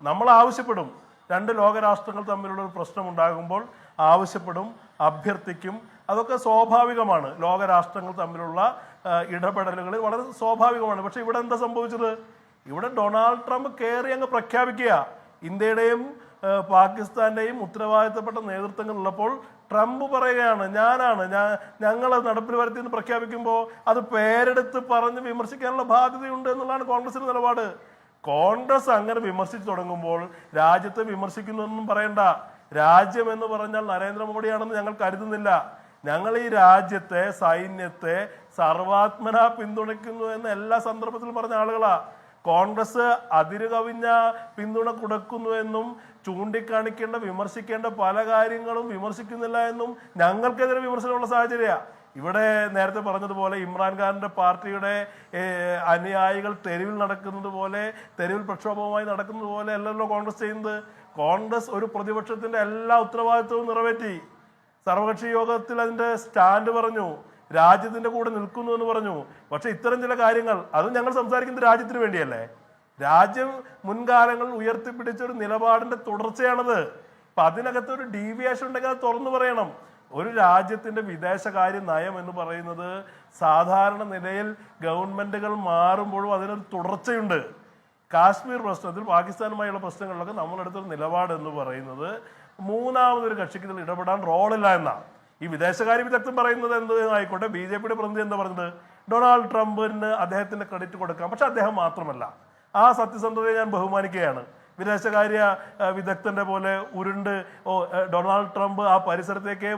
നമ്മൾ ആവശ്യപ്പെടും, രണ്ട് ലോകരാഷ്ട്രങ്ങൾ തമ്മിലുള്ള ഒരു പ്രശ്നം ഉണ്ടാകുമ്പോൾ ആവശ്യപ്പെടും, അഭ്യർത്ഥിക്കും, അതൊക്കെ സ്വാഭാവികമാണ്. ലോകരാഷ്ട്രങ്ങൾ തമ്മിലുള്ള ഇടപെടലുകൾ വളരെ സ്വാഭാവികമാണ്. പക്ഷെ ഇവിടെ എന്താ സംഭവിച്ചത്? ഇവിടെ ഡൊണാൾഡ് ട്രംപ് കയറി അങ്ങ് പ്രഖ്യാപിക്കുക. ഇന്ത്യയുടെയും പാകിസ്ഥാന്റെയും ഉത്തരവാദിത്തപ്പെട്ട നേതൃത്വങ്ങളുള്ളപ്പോൾ ട്രംപ് പറയുകയാണ്, ഞങ്ങൾ നടപ്പിൽ വരുത്തിയെന്ന് പ്രഖ്യാപിക്കുമ്പോൾ അത് പേരെടുത്ത് പറഞ്ഞ് വിമർശിക്കാനുള്ള ബാധ്യതയുണ്ട് എന്നുള്ളതാണ് കോൺഗ്രസിന്റെ നിലപാട്. കോൺഗ്രസ് അങ്ങനെ വിമർശിച്ചു തുടങ്ങുമ്പോൾ രാജ്യത്തെ വിമർശിക്കുന്നൊന്നും പറയണ്ട. രാജ്യം എന്ന് പറഞ്ഞാൽ നരേന്ദ്രമോദിയാണെന്ന് ഞങ്ങൾ കരുതുന്നില്ല. ഞങ്ങൾ ഈ രാജ്യത്തെ, സൈന്യത്തെ സർവാത്മന പിന്തുണയ്ക്കുന്നു എന്ന് എല്ലാ സന്ദർഭത്തിലും പറഞ്ഞ ആളുകളാ. കോൺഗ്രസ് അതിരുകവിഞ്ഞ പിന്തുണ കൊടുക്കുന്നു എന്നും ചൂണ്ടിക്കാണിക്കേണ്ട, വിമർശിക്കേണ്ട പല കാര്യങ്ങളും വിമർശിക്കുന്നില്ല എന്നും ഞങ്ങൾക്കെതിരെ വിമർശനമുള്ള സാഹചര്യമാണ്. ഇവിടെ നേരത്തെ പറഞ്ഞതുപോലെ ഇമ്രാൻഖാന്റെ പാർട്ടിയുടെ അനുയായികൾ തെരുവിൽ നടക്കുന്നത് പോലെ, തെരുവിൽ പ്രക്ഷോഭവുമായി നടക്കുന്നത് പോലെ അല്ലല്ലോ കോൺഗ്രസ് ചെയ്യുന്നത്. കോൺഗ്രസ് ഒരു പ്രതിപക്ഷത്തിന്റെ എല്ലാ ഉത്തരവാദിത്വവും നിറവേറ്റി. സർവകക്ഷി യോഗത്തിൽ അതിന്റെ സ്റ്റാൻഡ് പറഞ്ഞു, രാജ്യത്തിന്റെ കൂടെ നിൽക്കുന്നു എന്ന് പറഞ്ഞു. പക്ഷെ ഇത്തരം ചില കാര്യങ്ങൾ, അതും ഞങ്ങൾ സംസാരിക്കുന്നത് രാജ്യത്തിന് വേണ്ടിയല്ലേ? രാജ്യം മുൻകാലങ്ങളിൽ ഉയർത്തിപ്പിടിച്ച ഒരു നിലപാടിന്റെ തുടർച്ചയാണത്. അപ്പൊ അതിനകത്തൊരു ഡീവിയേഷൻ ഉണ്ടെങ്കിൽ അത് തുറന്നു പറയണം. ഒരു രാജ്യത്തിന്റെ വിദേശകാര്യ നയം എന്ന് പറയുന്നത് സാധാരണ നിലയിൽ ഗവൺമെന്റുകൾ മാറുമ്പോഴും അതിനൊരു തുടർച്ചയുണ്ട്. കാശ്മീർ പ്രശ്നത്തിൽ, പാകിസ്ഥാനുമായുള്ള പ്രശ്നങ്ങളിലൊക്കെ നമ്മളെടുത്തൊരു നിലപാട് എന്ന് പറയുന്നത് മൂന്നാമതൊരു കക്ഷിക്ക് ഇതിൽ ഇടപെടാൻ റോളില്ല എന്നാണ്. ഈ വിദേശകാര്യ വിദഗ്ധൻ പറയുന്നത് എന്ത് ആയിക്കോട്ടെ, BJPയുടെ പ്രതിനിധി എന്താ പറഞ്ഞത്, ഡൊണാൾഡ് ട്രംപിന് അദ്ദേഹത്തിന്റെ ക്രെഡിറ്റ് കൊടുക്കാം. പക്ഷെ അദ്ദേഹം മാത്രമല്ല, ആ സത്യസന്ധതയെ ഞാൻ ബഹുമാനിക്കുകയാണ്. വിദേശകാര്യ വിദഗ്ധന്റെ പോലെ ഉരുണ്ട് ഡൊണാൾഡ് ട്രംപ് ആ പരിസരത്തേക്കേ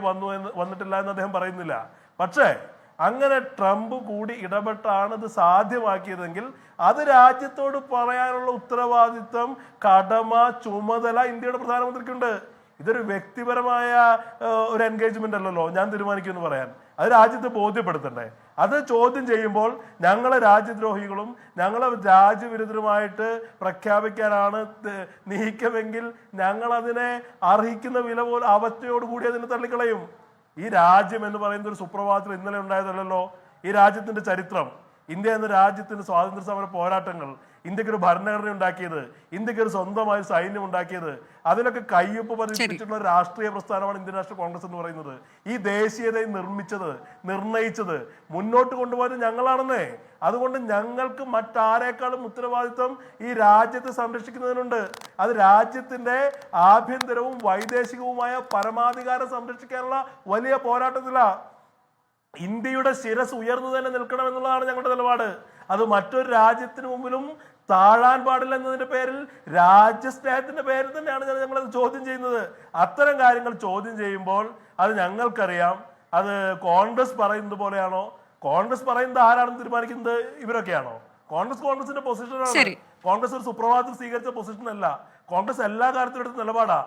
വന്നിട്ടില്ല എന്ന് അദ്ദേഹം പറയുന്നില്ല. പക്ഷേ അങ്ങനെ ട്രംപ് കൂടി ഇടപെട്ടാണ് ഇത് സാധ്യമാക്കിയതെങ്കിൽ അത് രാജ്യത്തോട് പറയാനുള്ള ഉത്തരവാദിത്വം, കടമ, ചുമതല ഇന്ത്യയുടെ പ്രധാനമന്ത്രിക്കുണ്ട്. ഇതൊരു വ്യക്തിപരമായ ഒരു എൻഗേജ്മെന്റ് അല്ലല്ലോ ഞാൻ തീരുമാനിക്കുമെന്ന് പറയാൻ. അത് രാജ്യത്തെ ബോധ്യപ്പെടുത്തണ്ടേ? അത് ചോദ്യം ചെയ്യുമ്പോൾ ഞങ്ങളെ രാജ്യദ്രോഹികളും ഞങ്ങളെ രാജ്യവിരുദ്ധരുമായിട്ട് പ്രഖ്യാപിക്കാനാണ് നീക്കമെങ്കിൽ ഞങ്ങൾ അതിനെ അർഹിക്കുന്ന വില പോലെ അവസ്ഥയോടുകൂടി അതിനെ തള്ളിക്കളയും. ഈ രാജ്യം എന്ന് പറയുന്ന ഒരു സുപ്രഭാതത്തിൽ ഇന്നലെ ഉണ്ടായതല്ലോ. ഈ രാജ്യത്തിന്റെ ചരിത്രം, ഇന്ത്യ എന്ന രാജ്യത്തിന്റെ സ്വാതന്ത്ര്യ സമര പോരാട്ടങ്ങൾ, ഇന്ത്യക്കൊരു ഭരണഘടന ഉണ്ടാക്കിയത്, ഇന്ത്യക്ക് ഒരു സ്വന്തമായ സൈന്യം ഉണ്ടാക്കിയത്, അതിലൊക്കെ കയ്യൊപ്പ് പതിപ്പിച്ചിട്ടുള്ള രാഷ്ട്രീയ പ്രസ്ഥാനമാണ് ഇന്ത്യൻ നാഷണൽ കോൺഗ്രസ് എന്ന് പറയുന്നത്. ഈ ദേശീയതയെ നിർണയിച്ചത് മുന്നോട്ട് കൊണ്ടുപോയത് ഞങ്ങളാണെന്നേ. അതുകൊണ്ട് ഞങ്ങൾക്ക് മറ്റാരേക്കാളും ഉത്തരവാദിത്വം ഈ രാജ്യത്തെ സംരക്ഷിക്കുന്നതിനുണ്ട്. അത് രാജ്യത്തിന്റെ ആഭ്യന്തരവും വൈദേശികവുമായ പരമാധികാരം സംരക്ഷിക്കാനുള്ള വലിയ പോരാട്ടത്തിലാണ്. ഇന്ത്യയുടെ ശിരസ് ഉയർന്നു തന്നെ നിൽക്കണം എന്നുള്ളതാണ് ഞങ്ങളുടെ നിലപാട്. അത് മറ്റൊരു രാജ്യത്തിന് മുമ്പിലും താഴാൻ പാടില്ല എന്നതിന്റെ പേരിൽ, രാജ്യസ്നേഹത്തിന്റെ പേരിൽ തന്നെയാണ് ഞങ്ങളത് ചോദ്യം ചെയ്യുന്നത്. അത്തരം കാര്യങ്ങൾ ചോദ്യം ചെയ്യുമ്പോൾ അത് ഞങ്ങൾക്കറിയാം, അത് കോൺഗ്രസ് പറയുന്നത് പോലെയാണോ? കോൺഗ്രസ് പറയുന്നത് ആരാണെന്ന് തീരുമാനിക്കുന്നത് ഇവരൊക്കെയാണോ? കോൺഗ്രസിന്റെ പൊസിഷനാണ്. കോൺഗ്രസ് ഒരു സുപ്രഭാതത്തിൽ സ്വീകരിച്ച പൊസിഷൻ അല്ല. കോൺഗ്രസ് എല്ലാ കാര്യത്തിലും എടുത്ത നിലപാടാ.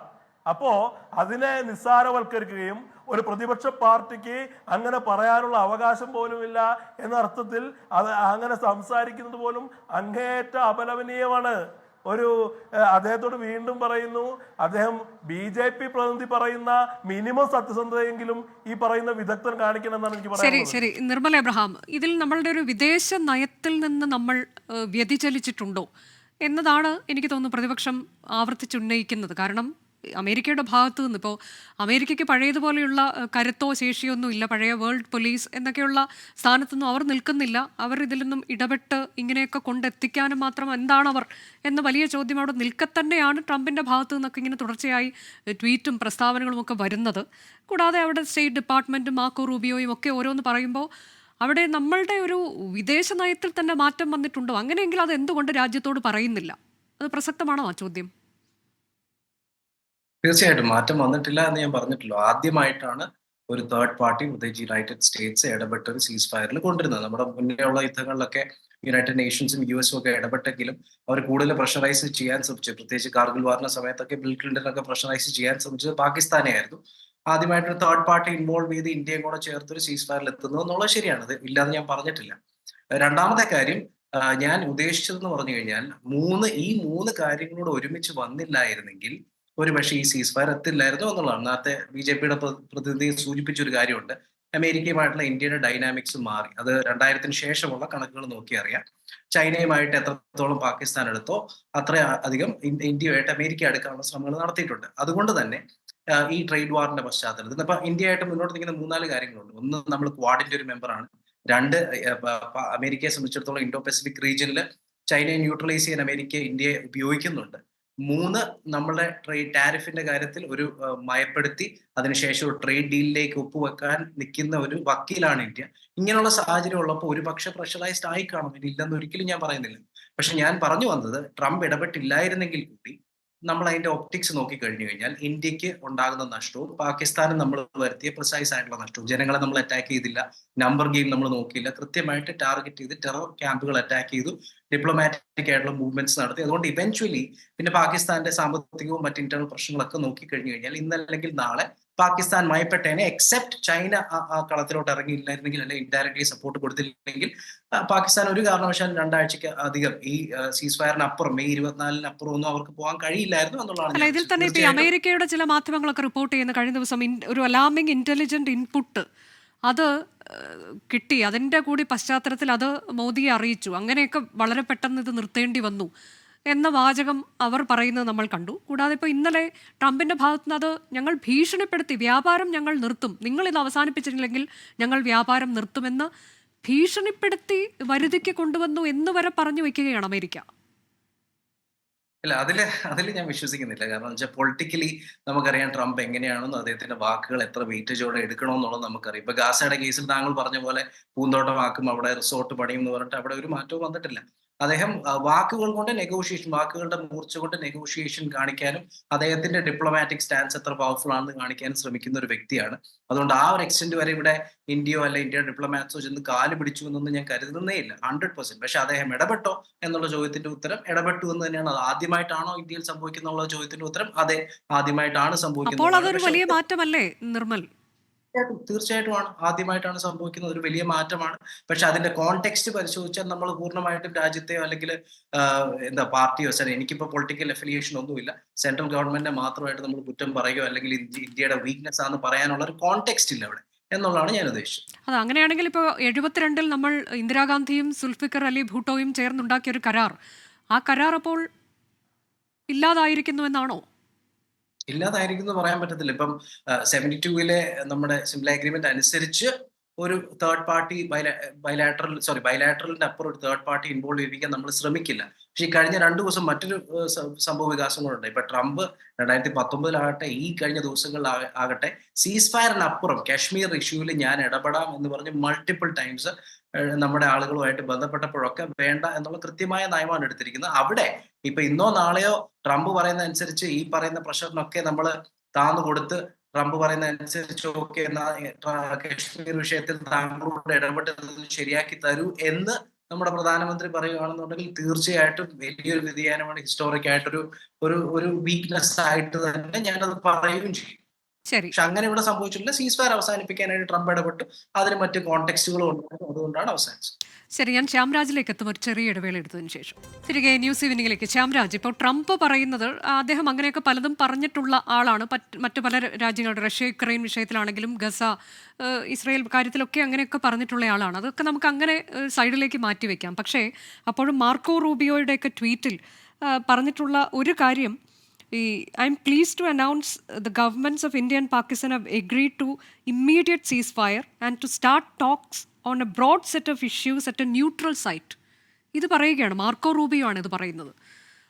അപ്പോ അതിനെ നിസ്സാരവൽക്കരിക്കുകയും ഒരു പ്രതിപക്ഷ പാർട്ടിക്ക് അങ്ങനെ പറയാനുള്ള അവകാശം പോലുമില്ല എന്ന അർത്ഥത്തിൽ അത് അങ്ങനെ സംസാരിക്കുന്നത് പോലും അങ്ങേയറ്റ അപലപനീയമാണ്. അദ്ദേഹത്തോട് വീണ്ടും പറയുന്നു, അദ്ദേഹം BJP പ്രതിനിധി പറയുന്ന മിനിമം സത്യസന്ധതയെങ്കിലും ഈ പറയുന്ന വിദഗ്ധൻ കാണിക്കണം എന്നാണ് എനിക്ക് പറയുന്നത്. ശരി നിർമ്മല എബ്രഹാം, ഇതിൽ നമ്മളുടെ ഒരു വിദേശ നയത്തിൽ നിന്ന് നമ്മൾ വ്യതിചലിച്ചിട്ടുണ്ടോ എന്നതാണ് എനിക്ക് തോന്നുന്നു പ്രതിപക്ഷം ആവർത്തിച്ചുന്നയിക്കുന്നത്. കാരണം അമേരിക്കയുടെ ഭാഗത്തു നിന്ന് ഇപ്പോൾ അമേരിക്കയ്ക്ക് പഴയതുപോലെയുള്ള കരുത്തോ ശേഷിയോ ഒന്നും ഇല്ല, പഴയ വേൾഡ് പോലീസ് എന്നൊക്കെയുള്ള സ്ഥാനത്തൊന്നും അവർ നിൽക്കുന്നില്ല. അവർ ഇതിലൊന്നും ഇടപെട്ട് ഇങ്ങനെയൊക്കെ കൊണ്ടെത്തിക്കാനും മാത്രം എന്താണ് അവർ എന്ന വലിയ ചോദ്യം അവിടെ നിൽക്കത്തന്നെയാണ് ട്രംപിൻ്റെ ഭാഗത്തു നിന്നൊക്കെ ഇങ്ങനെ തുടർച്ചയായി ട്വീറ്റും പ്രസ്താവനകളും ഒക്കെ വരുന്നത്. കൂടാതെ അവിടെ സ്റ്റേറ്റ് ഡിപ്പാർട്ട്മെൻറ്റും മാർക്കോ റൂബിയോയും ഒക്കെ ഓരോന്ന് പറയുമ്പോൾ അവിടെ നമ്മളുടെ ഒരു വിദേശ നയത്തിൽ തന്നെ മാറ്റം വന്നിട്ടുണ്ടോ? അങ്ങനെയെങ്കിൽ അത് എന്തുകൊണ്ട് രാജ്യത്തോട് പറയുന്നില്ല? അത് പ്രസക്തമാണോ ആ ചോദ്യം? തീർച്ചയായിട്ടും മാറ്റം വന്നിട്ടില്ല എന്ന് ഞാൻ പറഞ്ഞിട്ടുള്ളൂ. ആദ്യമായിട്ടാണ് ഒരു തേർഡ് പാർട്ടി, പ്രത്യേകിച്ച് യുണൈറ്റഡ് സ്റ്റേറ്റ്സ് ഇടപെട്ട് ഒരു സീസ് ഫയറിൽ കൊണ്ടിരുന്നത്. നമ്മുടെ മുന്നേ ഉള്ള യുദ്ധങ്ങളിലൊക്കെ യുണൈറ്റഡ് നേഷൻസും US ഒക്കെ ഇടപെട്ടെങ്കിലും അവർ കൂടുതൽ പ്രഷറൈസ് ചെയ്യാൻ ശ്രമിച്ചു. പ്രത്യേകിച്ച് കാർഗിൽ വാറിന്റെ സമയത്തൊക്കെ ബിൽ ക്ലിന്റനൊക്കെ പ്രഷറൈസ് ചെയ്യാൻ ശ്രമിച്ചത് പാകിസ്ഥാനെ ആയിരുന്നു. ആദ്യമായിട്ടൊരു തേർഡ് പാർട്ടി ഇൻവോൾവ് ചെയ്ത് ഇന്ത്യയും കൂടെ ചേർത്തൊരു സീസ് ഫയറിൽ എത്തുന്നു എന്നുള്ളത് ശരിയാണ്. അത് ഇല്ലാന്ന് ഞാൻ പറഞ്ഞിട്ടില്ല. രണ്ടാമത്തെ കാര്യം, ഞാൻ ഉദ്ദേശിച്ചതെന്ന് പറഞ്ഞു കഴിഞ്ഞാൽ ഈ മൂന്ന് കാര്യങ്ങളോട് ഒരുമിച്ച് വന്നില്ലായിരുന്നെങ്കിൽ ഒരു പക്ഷേ ഈ സീസ് ഫയർ എത്തില്ലായിരുന്നു എന്നുള്ളതാണ്. നേരത്തെ BJP പ്രതിനിധി സൂചിപ്പിച്ചൊരു കാര്യമുണ്ട്. അമേരിക്കയുമായിട്ടുള്ള ഇന്ത്യയുടെ ഡൈനാമിക്സ് മാറി. അത് 2000-ന് ശേഷമുള്ള കണക്കുകൾ നോക്കി അറിയാം. ചൈനയുമായിട്ട് എത്രത്തോളം പാകിസ്ഥാൻ എടുത്തോ അത്ര അധികം ഇന്ത്യയുമായിട്ട് അമേരിക്ക അടുക്കാനുള്ള ശ്രമങ്ങൾ നടത്തിയിട്ടുണ്ട്. അതുകൊണ്ട് തന്നെ ഈ ട്രേഡ് വാറിന്റെ പശ്ചാത്തലത്തിൽ ഇപ്പൊ ഇന്ത്യയായിട്ട് മുന്നോട്ട് നിൽക്കുന്ന 3-4 കാര്യങ്ങളുണ്ട്. ഒന്ന്, നമ്മൾ ക്വാഡിന്റെ ഒരു മെമ്പറാണ്. 2, അമേരിക്കയെ സംബന്ധിച്ചിടത്തോളം ഇൻഡോ പസഫിക് റീജിയനിൽ ചൈനയെ ന്യൂട്രലൈസ് ചെയ്യാൻ അമേരിക്ക ഇന്ത്യയെ ഉപയോഗിക്കുന്നുണ്ട്. 3, നമ്മളുടെ ട്രേഡ് ടാരിഫിന്റെ കാര്യത്തിൽ ഒരു മയപ്പെടുത്തി അതിനുശേഷം ഒരു ട്രേഡ് ഡീലിലേക്ക് ഒപ്പുവെക്കാൻ നിൽക്കുന്ന ഒരു വക്കീലാണ് ഇന്ത്യ. ഇങ്ങനെയുള്ള സാഹചര്യം ഉള്ളപ്പോൾ ഒരു പക്ഷെ പ്രഷറൈസ്ഡ് ആയി കാണും, ഇല്ലെന്ന് ഒരിക്കലും ഞാൻ പറയുന്നില്ല. പക്ഷെ ഞാൻ പറഞ്ഞു വന്നത്, ട്രംപ് ഇടപെട്ടില്ലായിരുന്നെങ്കിൽ കൂടി നമ്മൾ അതിന്റെ ഒപ്റ്റിക്സ് നോക്കി കഴിഞ്ഞു കഴിഞ്ഞാൽ ഇന്ത്യക്ക് ഉണ്ടാകുന്ന നഷ്ടവും പാകിസ്ഥാനും നമ്മൾ വരുത്തിയ പ്രിസൈസ് ആയിട്ടുള്ള നഷ്ടവും, ജനങ്ങളെ നമ്മൾ അറ്റാക്ക് ചെയ്തില്ല, നമ്പർ ഗെയിം നമ്മൾ നോക്കിയില്ല, കൃത്യമായിട്ട് ടാർഗറ്റ് ചെയ്ത് ടെറർ ക്യാമ്പുകൾ അറ്റാക്ക് ചെയ്തു, ഡിപ്ലോമാറ്റിക് ആയിട്ടുള്ള മൂവ്മെന്റ്സ് നടത്തി. അതുകൊണ്ട് ഇവൻച്വലി പിന്നെ പാകിസ്ഥാന്റെ സാമ്പത്തികവും മറ്റ് ഇന്റർണൽ പ്രശ്നങ്ങളൊക്കെ നോക്കി കഴിഞ്ഞു കഴിഞ്ഞാൽ ഇന്നല്ലെങ്കിൽ നാളെ പാകിസ്ഥാൻ മയപ്പെട്ടേനെ. എക്സെപ്റ്റ് ചൈന ആ കളത്തിലോട്ട് ഇറങ്ങിയില്ലായിരുന്നെങ്കിൽ, അല്ലെങ്കിൽ ഇൻഡയറക്ട്ലി സപ്പോർട്ട് കൊടുത്തില്ലെങ്കിൽ, പാകിസ്ഥാൻ ഒരു കാരണവശാലും 2 ആഴ്ചക്ക് അധികം ഈ സീസ് ഫയറിനപ്പുറം മെയ് 24-ന് അപ്പുറം ഒന്നും അവർക്ക് പോകാൻ കഴിയില്ലായിരുന്നു എന്നുള്ളതാണ്. അല്ല, ഇതിൽ തന്നെ ഇപ്പോൾ അമേരിക്കയുടെ ചില മാധ്യമങ്ങളൊക്കെ റിപ്പോർട്ട് ചെയ്യുന്ന കഴിഞ്ഞ ദിവസം ഒരു അലാമിംഗ് ഇന്റലിജന്റ് ഇൻപുട്ട് അത് കിട്ടി. അതിൻ്റെ കൂടി പശ്ചാത്തലത്തിൽ അത് മോദിയെ അറിയിച്ചു. അങ്ങനെയൊക്കെ വളരെ പെട്ടെന്ന് ഇത് നിർത്തേണ്ടി വന്നു എന്ന വാചകം അവർ പറയുന്നത് നമ്മൾ കണ്ടു. കൂടാതെ ഇപ്പോൾ ഇന്നലെ ട്രംപിൻ്റെ ഭാഗത്തുനിന്ന് അത് ഞങ്ങൾ ഭീഷണിപ്പെടുത്തി, വ്യാപാരം ഞങ്ങൾ നിർത്തും, നിങ്ങളിത് അവസാനിപ്പിച്ചിട്ടില്ലെങ്കിൽ ഞങ്ങൾ വ്യാപാരം നിർത്തുമെന്ന് ഭീഷണിപ്പെടുത്തി വരുതിക്ക് കൊണ്ടുവന്നു എന്ന് വരെ പറഞ്ഞു വയ്ക്കുകയാണ് അമേരിക്ക. അല്ല, അതിൽ ഞാൻ വിശ്വസിക്കുന്നില്ല. കാരണം വെച്ചാൽ പൊളിറ്റിക്കലി നമുക്കറിയാം ട്രംപ് എങ്ങനെയാണെന്നും അദ്ദേഹത്തിന്റെ വാക്കുകൾ എത്ര വെയിറ്റേജോടെ എടുക്കണമെന്നുള്ളത് നമുക്കറിയാം. ഇപ്പൊ ഗാസയുടെ കേസിൽ താങ്കൾ പറഞ്ഞ പോലെ പൂന്തോട്ടമാക്കും, അവിടെ റിസോർട്ട് പണിയും എന്ന് പറഞ്ഞിട്ട് അവിടെ ഒരു മാറ്റവും വന്നിട്ടില്ല. അദ്ദേഹം വാക്കുകൾ കൊണ്ട് നെഗോഷിയേഷൻ, വാക്കുകളുടെ മൂർച്ച കൊണ്ട് നെഗോഷിയേഷൻ കാണിക്കാനും അദ്ദേഹത്തിന്റെ ഡിപ്ലോമാറ്റിക് സ്റ്റാൻസ് എത്ര പവർഫുൾ ആണെന്ന് കാണിക്കാനും ശ്രമിക്കുന്ന ഒരു വ്യക്തിയാണ്. അതുകൊണ്ട് ആ ഒരു എക്സ്റ്റെന്റ് വരെ ഇവിടെ ഇന്ത്യയോ അല്ല ഇന്ത്യയുടെ ഡിപ്ലോമാറ്റ്സോ ചെന്ന് കാല് പിടിച്ചു എന്നൊന്നും ഞാൻ കരുതുന്നേ ഇല്ല 100%. പക്ഷെ അദ്ദേഹം ഇടപെട്ടോ എന്നുള്ള ചോദ്യത്തിന്റെ ഉത്തരം ഇടപെട്ടു എന്ന് തന്നെയാണ്. അത് ആദ്യമായിട്ടാണോ ഇന്ത്യയിൽ സംഭവിക്കുന്ന ചോദ്യത്തിന്റെ ഉത്തരം അതെ, ആദ്യമായിട്ടാണ് സംഭവിക്കുന്നത്. അപ്പോൾ അതൊരു വലിയ മാറ്റമല്ലേ നിർമ്മൽ? തീർച്ചയായിട്ടും ആണ്, ആദ്യമായിട്ടാണ് സംഭവിക്കുന്നത്, ഒരു വലിയ മാറ്റമാണ്. പക്ഷെ അതിന്റെ കോണ്ടെക്സ്റ്റ് പരിശോധിച്ചാൽ നമ്മൾ പൂർണ്ണമായിട്ടും രാജ്യത്തെയോ അല്ലെങ്കിൽ പാർട്ടിയോ, എനിക്കിപ്പോ പൊളിറ്റിക്കൽ അഫിലിയേഷൻ ഒന്നുമില്ല, സെൻട്രൽ ഗവൺമെന്റിനെ മാത്രമായിട്ട് നമ്മൾ കുറ്റം പറയുകയോ അല്ലെങ്കിൽ ഇന്ത്യയുടെ വീക്ക്നെസ് ആണെന്ന് പറയാനുള്ള ഒരു കോണ്ടെക്സ്റ്റ് ഇല്ല അവിടെ എന്നുള്ളതാണ് ഞാൻ ഉദ്ദേശിച്ചത്. അത് അങ്ങനെയാണെങ്കിൽ ഇപ്പോൾ 72-ൽ നമ്മൾ ഇന്ദിരാഗാന്ധിയും സുൽഫിക്കർ അലി ഭൂട്ടോയും ചേർന്നുണ്ടാക്കിയ ഒരു കരാർ, ആ കരാർ അപ്പോൾ ഇല്ലാതായിരിക്കുന്നു എന്നാണോ? ഇല്ലാതായിരിക്കും പറയാൻ പറ്റത്തില്ല. ഇപ്പം 72-ലെ നമ്മുടെ സിംല അഗ്രിമെന്റ് അനുസരിച്ച് ഒരു തേർഡ് പാർട്ടി ബൈലാറ്ററലിന്റെ അപ്പുറം ഒരു തേർഡ് പാർട്ടി ഇൻവോൾവ് ചെയ്യിപ്പിക്കാൻ നമ്മൾ ശ്രമിക്കില്ല. പക്ഷെ ഈ കഴിഞ്ഞ 2 ദിവസം മറ്റൊരു സംഭവ വികാസങ്ങളുണ്ട്. ഇപ്പൊ ട്രംപ് 2019-ലാകട്ടെ ഈ കഴിഞ്ഞ ദിവസങ്ങളിലാകട്ടെ സീസ് ഫയറിനപ്പുറം കാശ്മീർ ഇഷ്യൂവിൽ ഞാൻ ഇടപെടാം എന്ന് പറഞ്ഞ് മൾട്ടിപ്പിൾ ടൈംസ് നമ്മുടെ ആളുകളുമായിട്ട് ബന്ധപ്പെട്ടപ്പോഴൊക്കെ വേണ്ട എന്നുള്ള കൃത്യമായ നയമാണ് എടുത്തിരിക്കുന്നത്. അവിടെ ഇപ്പൊ ഇന്നോ നാളെയോ ട്രംപ് പറയുന്ന അനുസരിച്ച് ഈ പറയുന്ന പ്രഷറിനൊക്കെ നമ്മൾ താന്നു കൊടുത്ത് ട്രംപ് പറയുന്ന അനുസരിച്ച് ഓക്കെ കാശ്മീർ വിഷയത്തിൽ താങ്കളോട് ഇടപെട്ട് ശരിയാക്കി തരൂ എന്ന് നമ്മുടെ പ്രധാനമന്ത്രി പറയുകയാണെന്നുണ്ടെങ്കിൽ തീർച്ചയായിട്ടും വലിയൊരു വ്യതിയാനമാണ്. ഹിസ്റ്റോറിക് ആയിട്ടൊരു ഒരു വീക്ക്നെസ് ആയിട്ട് തന്നെ ഞാനത് പറയുകയും ചെയ്യും. പക്ഷെ അങ്ങനെ ഇവിടെ സംഭവിച്ചിട്ടില്ല. സീസ് ഫയർ അവസാനിപ്പിക്കാനായിട്ട് ട്രംപ് ഇടപെട്ടു, അതിന് മറ്റ് കോണ്ടെക്സ്റ്റുകളും ഉണ്ടായിരുന്നു, അതുകൊണ്ടാണ് അവസാനിച്ചത്. ശരി, ഞാൻ ശ്യാംരാജിലേക്ക് എത്തും ഒരു ചെറിയ ഇടവേള എടുത്തതിന് ശേഷം. തിരികെ ന്യൂസ് ഈവനിങ്ങിലേക്ക്. ശ്യാംരാജ്, ഇപ്പോൾ ട്രംപ് പറയുന്നത്, അദ്ദേഹം അങ്ങനെയൊക്കെ പലതും പറഞ്ഞിട്ടുള്ള ആളാണ്. മറ്റു പല രാജ്യങ്ങളുടെ, റഷ്യ യുക്രൈൻ വിഷയത്തിലാണെങ്കിലും ഗസ ഇസ്രായേൽ കാര്യത്തിലൊക്കെ അങ്ങനെയൊക്കെ പറഞ്ഞിട്ടുള്ള ആളാണ്. അതൊക്കെ നമുക്ക് അങ്ങനെ സൈഡിലേക്ക് മാറ്റിവെക്കാം. പക്ഷേ അപ്പോഴും മാർക്കോ റൂബിയോയുടെയൊക്കെ ട്വീറ്റിൽ പറഞ്ഞിട്ടുള്ള ഒരു കാര്യം, I'm pleased to announce the governments of India and Pakistan have agreed to immediate ceasefire and to start talks on a broad set of issues at a neutral site. ഇത് പറയുകയാണ്, മാർക്കോ റൂബിയോ ആണ് ഇത് പറയുന്നത്.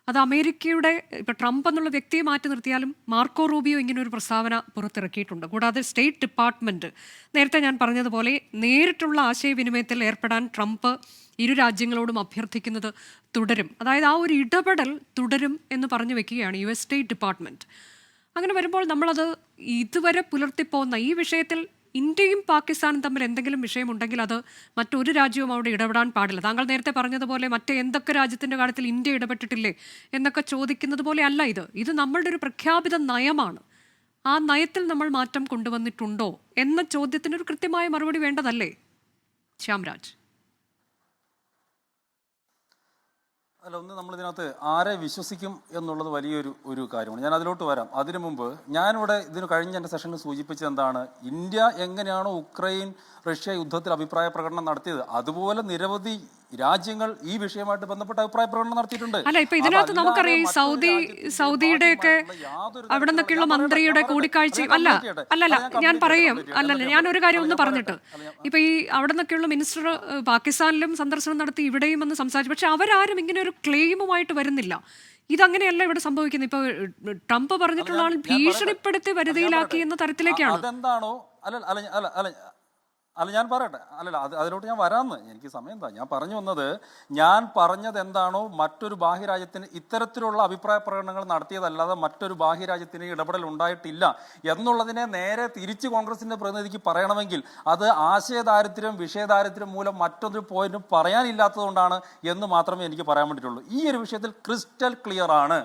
അത് അമേരിക്കയുടെ, ഇപ്പോൾ ട്രംപ് എന്നുള്ള വ്യക്തിയെ മാറ്റി നിർത്തിയാലും മാർക്കോ റൂബിയോ ഇങ്ങനെ ഒരു പ്രസ്താവന പുറത്തിറക്കിയിട്ടുണ്ട്. കൂടാതെ സ്റ്റേറ്റ് ഡിപ്പാർട്ട്മെൻറ്റ് നേരത്തെ ഞാൻ പറഞ്ഞതുപോലെ നേരിട്ടുള്ള ആശയവിനിമയത്തിൽ ഏർപ്പെടാൻ ട്രംപ് ഇരു രാജ്യങ്ങളോടും അഭ്യർത്ഥിക്കുന്നത് തുടരും. അതായത് ആ ഒരു ഇടപെടൽ തുടരും എന്ന് പറഞ്ഞു വെക്കുകയാണ് US സ്റ്റേറ്റ് ഡിപ്പാർട്ട്മെൻറ്റ്. അങ്ങനെ വരുമ്പോൾ നമ്മളത് ഇതുവരെ പുലർത്തിപ്പോകുന്ന ഈ വിഷയത്തിൽ ഇന്ത്യയും പാകിസ്ഥാനും തമ്മിൽ എന്തെങ്കിലും വിഷയമുണ്ടെങ്കിൽ അത് മറ്റൊരു രാജ്യവും അവിടെ ഇടപെടാൻ പാടില്ല. താങ്കൾ നേരത്തെ പറഞ്ഞതുപോലെ മറ്റേ എന്തൊക്കെ രാജ്യത്തിൻ്റെ കാര്യത്തിൽ ഇന്ത്യ ഇടപെട്ടിട്ടില്ലേ എന്നൊക്കെ ചോദിക്കുന്നത് പോലെ അല്ല ഇത്. ഇത് നമ്മളുടെ ഒരു പ്രഖ്യാപിത നയമാണ്. ആ നയത്തിൽ നമ്മൾ മാറ്റം കൊണ്ടുവന്നിട്ടുണ്ടോ എന്ന ചോദ്യത്തിനൊരു കൃത്യമായ മറുപടി വേണ്ടതല്ലേ ശ്യാംരാജ്? അല്ല, ഒന്ന് നമ്മളിതിനകത്ത് ആരെ വിശ്വസിക്കും എന്നുള്ളത് വലിയൊരു കാര്യമാണ്. ഞാൻ അതിലോട്ട് വരാം. അതിനു മുമ്പ് ഞാനിവിടെ ഇതിന് കഴിഞ്ഞ എൻ്റെ സെഷനിൽ സൂചിപ്പിച്ചത് എന്താണ്, ഇന്ത്യ എങ്ങനെയാണോ ഉക്രൈൻ റഷ്യ യുദ്ധത്തിൽ അഭിപ്രായ പ്രകടനം നടത്തിയത് അതുപോലെ നിരവധി രാജ്യങ്ങൾ ഈ വിഷയമായിട്ട് ബന്ധപ്പെട്ട അഭിപ്രായ പ്രകടനം നടത്തിയിട്ടുണ്ട്. അല്ല, ഇപ്പൊ ഇതിനകത്ത് നമുക്കറിയാം സൗദിയുടെയൊക്കെ അവിടെ നിന്നൊക്കെയുള്ള മന്ത്രിയുടെ കൂടിക്കാഴ്ച അല്ലല്ല ഞാൻ പറയാം. അല്ലല്ല, ഞാൻ ഒരു കാര്യം ഒന്ന് പറഞ്ഞിട്ട്, ഇപ്പൊ ഈ അവിടെ നിന്നൊക്കെയുള്ള മിനിസ്റ്റർ പാകിസ്ഥാനിലും സന്ദർശനം നടത്തി, ഇവിടെയും ഒന്ന് സംസാരിച്ചു. പക്ഷെ അവരാരും ഇങ്ങനെ ഒരു ക്ലെയിമുമായിട്ട് വരുന്നില്ല. ഇതങ്ങനെയല്ല ഇവിടെ സംഭവിക്കുന്നത്. ഇപ്പൊ ട്രംപ് പറഞ്ഞിട്ടുള്ള ആൾ ഭീഷണിപ്പെടുത്തി വരുതിയിലാക്കി എന്ന തരത്തിലേക്കാണ്. അതെന്താണോ അല്ല ഞാൻ പറയട്ടെ, അതിലോട്ട് ഞാൻ വരാമെന്ന്, എനിക്ക് സമയം എന്താ. ഞാൻ പറഞ്ഞത് എന്താണോ മറ്റൊരു ബാഹ്യരാജ്യത്തിന് ഇത്തരത്തിലുള്ള അഭിപ്രായ പ്രകടനങ്ങൾ നടത്തിയതല്ലാതെ മറ്റൊരു ബാഹ്യരാജ്യത്തിന് ഇടപെടൽ ഉണ്ടായിട്ടില്ല എന്നുള്ളതിനെ നേരെ തിരിച്ച് കോൺഗ്രസിന്റെ പ്രതിനിധിക്ക് പറയണമെങ്കിൽ അത് ആശയദാരിദ്ര്യം വിഷയദാരിദ്ര്യം മൂലം മറ്റൊരു പോയിന്റും പറയാനില്ലാത്തതുകൊണ്ടാണ് എന്ന് മാത്രമേ എനിക്ക് പറയാൻ വേണ്ടിയിട്ടുള്ളൂ. ഈ ഒരു വിഷയത്തിൽ ക്രിസ്റ്റൽ ക്ലിയർ ആണ്.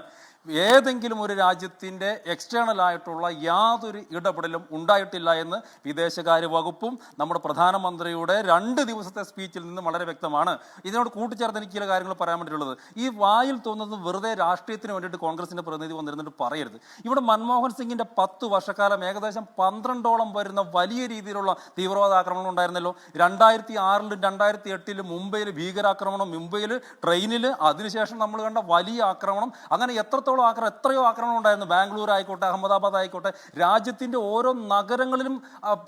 ഏതെങ്കിലും ഒരു രാജ്യത്തിൻ്റെ എക്സ്റ്റേണൽ ആയിട്ടുള്ള യാതൊരു ഇടപെടലും ഉണ്ടായിട്ടില്ല എന്ന് വിദേശകാര്യ വകുപ്പും നമ്മുടെ പ്രധാനമന്ത്രിയുടെ 2 ദിവസത്തെ സ്പീച്ചിൽ നിന്ന് വളരെ വ്യക്തമാണ്. ഇതിനോട് കൂട്ടിച്ചേർത്ത് എനിക്ക് ചില കാര്യങ്ങൾ പറയാൻ വേണ്ടിയിട്ടുള്ളത്, ഈ വായിൽ തോന്നുന്നത് വെറുതെ രാഷ്ട്രീയത്തിന് വേണ്ടിയിട്ട് കോൺഗ്രസിൻ്റെ പ്രതിനിധി വന്നിരുന്നിട്ട് പറയരുത്. ഇവിടെ മൻമോഹൻ സിംഗിൻ്റെ 10 വർഷക്കാലം ഏകദേശം 12ഓളം വരുന്ന വലിയ രീതിയിലുള്ള തീവ്രവാദ ആക്രമണം ഉണ്ടായിരുന്നല്ലോ. 2006-ലും 2008-ലും മുംബൈയിൽ ഭീകരാക്രമണം, മുംബൈയിൽ ട്രെയിനിൽ, അതിനുശേഷം നമ്മൾ കണ്ട വലിയ ആക്രമണം, അങ്ങനെ എത്രയോ ആക്രമണം ഉണ്ടായിരുന്നു. ബാംഗ്ലൂർ ആയിക്കോട്ടെ, അഹമ്മദാബാദ് ആയിക്കോട്ടെ, രാജ്യത്തിൻ്റെ ഓരോ നഗരങ്ങളിലും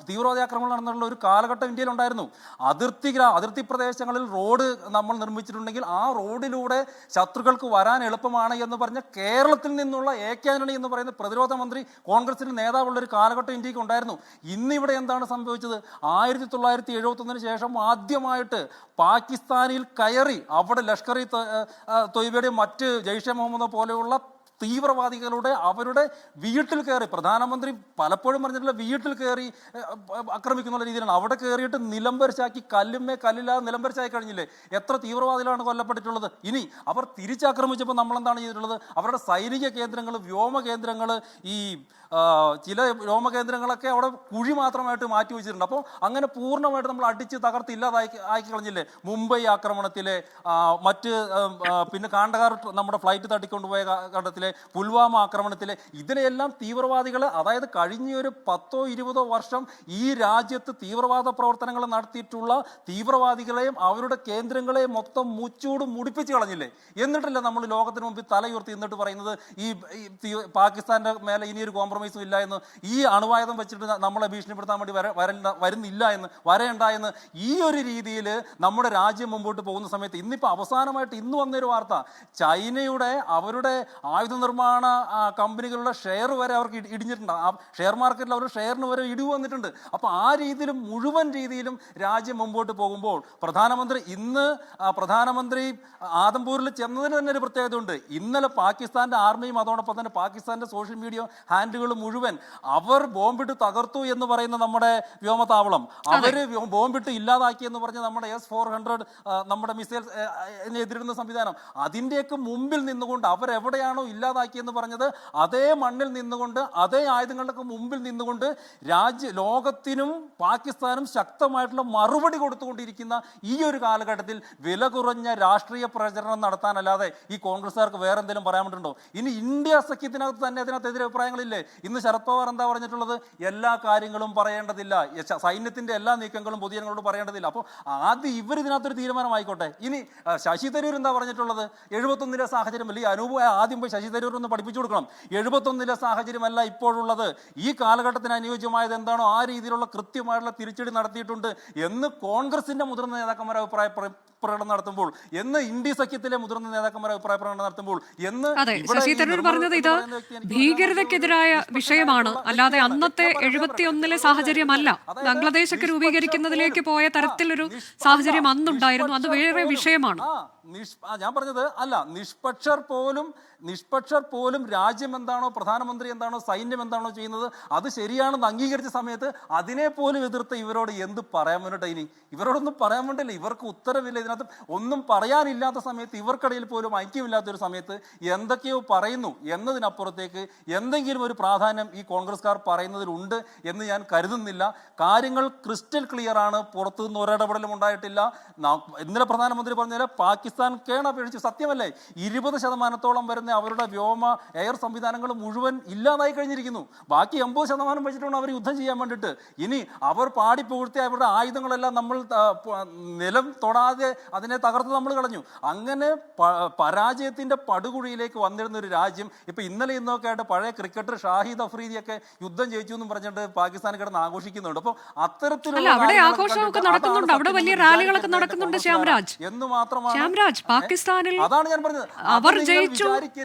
തീവ്രവാദി ആക്രമണം നടന്നുള്ള ഒരു കാലഘട്ടം ഇന്ത്യയിലുണ്ടായിരുന്നു. അതിർത്തി പ്രദേശങ്ങളിൽ റോഡ് നമ്മൾ നിർമ്മിച്ചിട്ടുണ്ടെങ്കിൽ ആ റോഡിലൂടെ ശത്രുക്കൾക്ക് വരാൻ എളുപ്പമാണ് എന്ന് പറഞ്ഞ കേരളത്തിൽ നിന്നുള്ള AK ആന്റണി എന്ന് പറയുന്ന പ്രതിരോധ മന്ത്രി, കോൺഗ്രസിന്റെ നേതാവുള്ളൊരു കാലഘട്ടം ഇന്ത്യക്ക് ഉണ്ടായിരുന്നു. ഇന്നിവിടെ എന്താണ് സംഭവിച്ചത്? 1971 ശേഷം ആദ്യമായിട്ട് പാകിസ്ഥാനിൽ കയറി അവിടെ ലഷ്കർ ഇ തൊയ്ബയുടെയും മറ്റ് ജെയ്ഷെ മുഹമ്മദ് പോലെയുള്ള തീവ്രവാദികളുടെ അവരുടെ വീട്ടിൽ കയറി, പ്രധാനമന്ത്രി പലപ്പോഴും പറഞ്ഞിട്ടുള്ള വീട്ടിൽ കയറി ആക്രമിക്കുന്ന രീതിയിലാണ്. അവിടെ കയറിയിട്ട് നിലംപരിശാക്കി, കല്ലില്ലാതെ നിലംപരിശാക്കി കഴിഞ്ഞില്ലേ? എത്ര തീവ്രവാദികളാണ് കൊല്ലപ്പെട്ടിട്ടുള്ളത്? ഇനി അവർ തിരിച്ചാക്രമിച്ചപ്പോൾ നമ്മളെന്താണ് ചെയ്തിട്ടുള്ളത്? അവരുടെ സൈനിക കേന്ദ്രങ്ങൾ, വ്യോമ കേന്ദ്രങ്ങൾ, ഈ ചില വ്യോമ കേന്ദ്രങ്ങളൊക്കെ അവിടെ കുഴി മാത്രമായിട്ട് മാറ്റി വെച്ചിട്ടുണ്ട്. അപ്പോൾ അങ്ങനെ പൂർണ്ണമായിട്ട് നമ്മൾ അടിച്ച് തകർത്ത് ആക്കി കളഞ്ഞില്ലേ? മുംബൈ ആക്രമണത്തിലെ പിന്നെ കാണ്ഡഹാർ നമ്മുടെ ഫ്ലൈറ്റ് തട്ടിക്കൊണ്ടുപോയ ഘട്ടത്തിലെ, പുൽവാമ ആക്രമണത്തിലെ, ഇതിനെയെല്ലാം തീവ്രവാദികൾ, അതായത് കഴിഞ്ഞൊരു 10-20 വർഷം ഈ രാജ്യത്ത് തീവ്രവാദ പ്രവർത്തനങ്ങൾ നടത്തിയിട്ടുള്ള തീവ്രവാദികളെയും അവരുടെ കേന്ദ്രങ്ങളെയും മൊത്തം മുച്ചൂടും മുടിപ്പിച്ച് കളഞ്ഞില്ലേ? എന്നിട്ടല്ല നമ്മൾ ലോകത്തിന് മുമ്പിൽ തലയുയർത്തി എന്നിട്ട് പറയുന്നത് ഈ പാകിസ്ഥാന്റെ മേലെ ഇനിയൊരു കോംപ്രമൈസും ഇല്ല എന്ന്, ഈ അണുവായുധം വെച്ചിട്ട് നമ്മളെ ഭീഷണിപ്പെടുത്താൻ വേണ്ടി വരുന്നില്ല എന്ന്, വരേണ്ട എന്ന്, ഈ ഒരു രീതിയിൽ നമ്മുടെ രാജ്യം മുമ്പോട്ട് പോകുന്ന സമയത്ത് ഇന്നിപ്പോൾ അവസാനമായിട്ട് ഇന്ന് വന്നൊരു വാർത്ത, ചൈനയുടെ അവരുടെ ആയുധ നിർമ്മാണ കമ്പനികളുടെ ഷെയർ വരെ അവർക്ക് ഇടിഞ്ഞിട്ടുണ്ട്. ആ ഷെയർ മാർക്കറ്റിൽ അവരുടെ ഷെയറിന് വരെ ഇടിവ് വന്നിട്ടുണ്ട്. അപ്പോൾ ആ രീതിയിലും മുഴുവൻ രീതിയിലും രാജ്യം മുമ്പോട്ട് പോകുമ്പോൾ പ്രധാനമന്ത്രി ആദംപൂരിൽ ചെന്നതിന് തന്നെ ഒരു പ്രത്യേകത ഉണ്ട്. ഇന്നലെ പാകിസ്ഥാന്റെ ആർമിയും അതോടൊപ്പം തന്നെ പാകിസ്ഥാന്റെ സോഷ്യൽ മീഡിയ ഹാൻഡിലുകൾ മുഴുവൻ അവർ ബോംബിട്ട് തകർത്തു എന്ന് പറയുന്ന നമ്മുടെ വ്യോമതാവളം, അവര് ബോംബിട്ട് ഇല്ലാതാക്കി എന്ന് പറഞ്ഞ് നമ്മുടെ S-400 നമ്മുടെ മിസൈൽ എതിരിടുന്ന സംവിധാനം, അതിൻ്റെയൊക്കെ മുമ്പിൽ നിന്നുകൊണ്ട് അവരെവിടെയാണോ ഇല്ലാതാക്കിയെന്ന് പറഞ്ഞത് അതേ മണ്ണിൽ നിന്നുകൊണ്ട്, അതേ ആയുധങ്ങളുടെ മുമ്പിൽ നിന്നുകൊണ്ട് ലോകത്തിനും പാകിസ്ഥാനും ശക്തമായിട്ടുള്ള മറുപടി കൊടുത്തുകൊണ്ടിരിക്കുന്ന ഈ ഒരു കാലഘട്ടത്തിൽ വില കുറഞ്ഞ രാഷ്ട്രീയ പ്രചരണം നടത്താനല്ലാതെ ഈ കോൺഗ്രസ്സുകാർക്ക് വേറെ എന്തെങ്കിലും പറയാൻ പറ്റുന്നുണ്ടോ? ഇനി ഇന്ത്യ സഖ്യത്തിനകത്ത് തന്നെ അതിനകത്ത് അഭിപ്രായങ്ങളില്ലേ? ഇന്ന് ശരത് പവാർ എന്താ പറഞ്ഞിട്ടുള്ളത്? എല്ലാ കാര്യങ്ങളും പറയേണ്ടതില്ല, സൈന്യത്തിന്റെ എല്ലാ നീക്കങ്ങളും പൊതുജനങ്ങളോട് പറയേണ്ടതില്ല. അപ്പോൾ ആദ്യം ഇവർ ഇതിനകത്തൊരു തീരുമാനമായിക്കോട്ടെ. ഇനി ശശി തരൂർ എന്താ പറഞ്ഞിട്ടുള്ളത്? 71 സാഹചര്യം അല്ല, ഈ അനൂപ് ആദ്യം പോയി ശശി തരൂർ ഒന്ന് പഠിപ്പിച്ചു കൊടുക്കണം. 71 സാഹചര്യമല്ല ഇപ്പോഴുള്ളത്. ഈ കാലഘട്ടത്തിന് അനുയോജ്യമായത് എന്താണോ ആ രീതിയിലുള്ള കൃത്യമായിട്ടുള്ള തിരിച്ചടി നടത്തിയിട്ടുണ്ട് എന്ന് കോൺഗ്രസിന്റെ മുതിർന്ന നേതാക്കന്മാർ അഭിപ്രായ പ്രകടനം നടത്തുമ്പോൾ, എന്ന് ഇന്ത്യ സഖ്യത്തിലെ മുതിർന്ന നേതാക്കന്മാർ അഭിപ്രായ പ്രകടനം നടത്തുമ്പോൾ, എന്ന് ശശി തരൂർ പറഞ്ഞത് ഇത് ഭീകരതയ്ക്കെതിരായ വിഷയമാണ്, അല്ലാതെ അന്നത്തെ 71 സാഹചര്യമല്ല. ബംഗ്ലാദേശ് ഒക്കെ രൂപീകരിക്കുന്നതിലേക്ക് പോയ തരത്തിലൊരു സാഹചര്യം അന്നുണ്ടായിരുന്നു. അത് വേറെ വിഷയമാണ്. ഞാൻ പറഞ്ഞത് അല്ല, നിഷ്പക്ഷർ പോലും രാജ്യം എന്താണോ, പ്രധാനമന്ത്രി എന്താണോ, സൈന്യം എന്താണോ ചെയ്യുന്നത് അത് ശരിയാണെന്ന് അംഗീകരിച്ച സമയത്ത് അതിനെ പോലും എതിർത്ത് ഇവരോട് എന്ത് പറയാൻ വേണ്ടിട്ട്? ഇനി ഇവരോടൊന്നും പറയാൻ വേണ്ടില്ല, ഇവർക്ക് ഉത്തരവില്ല. ഇതിനകത്ത് ഒന്നും പറയാനില്ലാത്ത സമയത്ത്, ഇവർക്കിടയിൽ പോലും ഐക്യമില്ലാത്തൊരു സമയത്ത് എന്തൊക്കെയോ പറയുന്നു എന്നതിനപ്പുറത്തേക്ക് എന്തെങ്കിലും ഒരു പ്രാധാന്യം ഈ കോൺഗ്രസ്കാർ പറയുന്നതിലുണ്ട് എന്ന് ഞാൻ കരുതുന്നില്ല. കാര്യങ്ങൾ ക്രിസ്റ്റൽ ക്ലിയർ ആണ്. പുറത്തുനിന്ന് ഒരിടപെടലും ഉണ്ടായിട്ടില്ല. ഇന്നലെ പ്രധാനമന്ത്രി പറഞ്ഞാൽ പാകിസ്ഥാൻ കേണപേക്ഷിച്ചു. സത്യമല്ലേ? 20% വരുന്ന അവരുടെ വ്യോമ എയർ സംവിധാനങ്ങൾ മുഴുവൻ ഇല്ലാതായി കഴിഞ്ഞിരിക്കുന്നു. ബാക്കി 80% വെച്ചിട്ടാണ് അവർ യുദ്ധം ചെയ്യാൻ വേണ്ടിയിട്ട്. ഇനി അവർ പാടിപ്പുകഴ്ത്തിയ അവരുടെ ആയുധങ്ങളെല്ലാം നമ്മൾ നിലം തൊടാതെ അതിനെ തകർത്ത് നമ്മൾ കളഞ്ഞു. അങ്ങനെ പരാജയത്തിന്റെ പടുകുഴിയിലേക്ക് വന്നിരുന്ന ഒരു രാജ്യം ഇപ്പൊ ഇന്നലെ ഇന്നൊക്കെ ആയിട്ട് പഴയ ക്രിക്കറ്റർ ഷാഹിദ് അഫ്രീദിയൊക്കെ യുദ്ധം ജയിച്ചു എന്നും പറഞ്ഞിട്ട് പാകിസ്ഥാൻ കിടന്ന് ആഘോഷിക്കുന്നുണ്ട്. അപ്പൊ അത്തരത്തിലുള്ള ആഘോഷമൊക്കെ നടക്കുന്നുണ്ട്, അവിടെ വലിയ റാലികളൊക്കെ നടക്കുന്നുണ്ട്. ശ്യാംരാജ്, എന്ന് മാത്രമാണ് പാകിസ്ഥാനിൽ അതാണ് ഞാൻ പറഞ്ഞത്. അവർ ജയിച്ചു,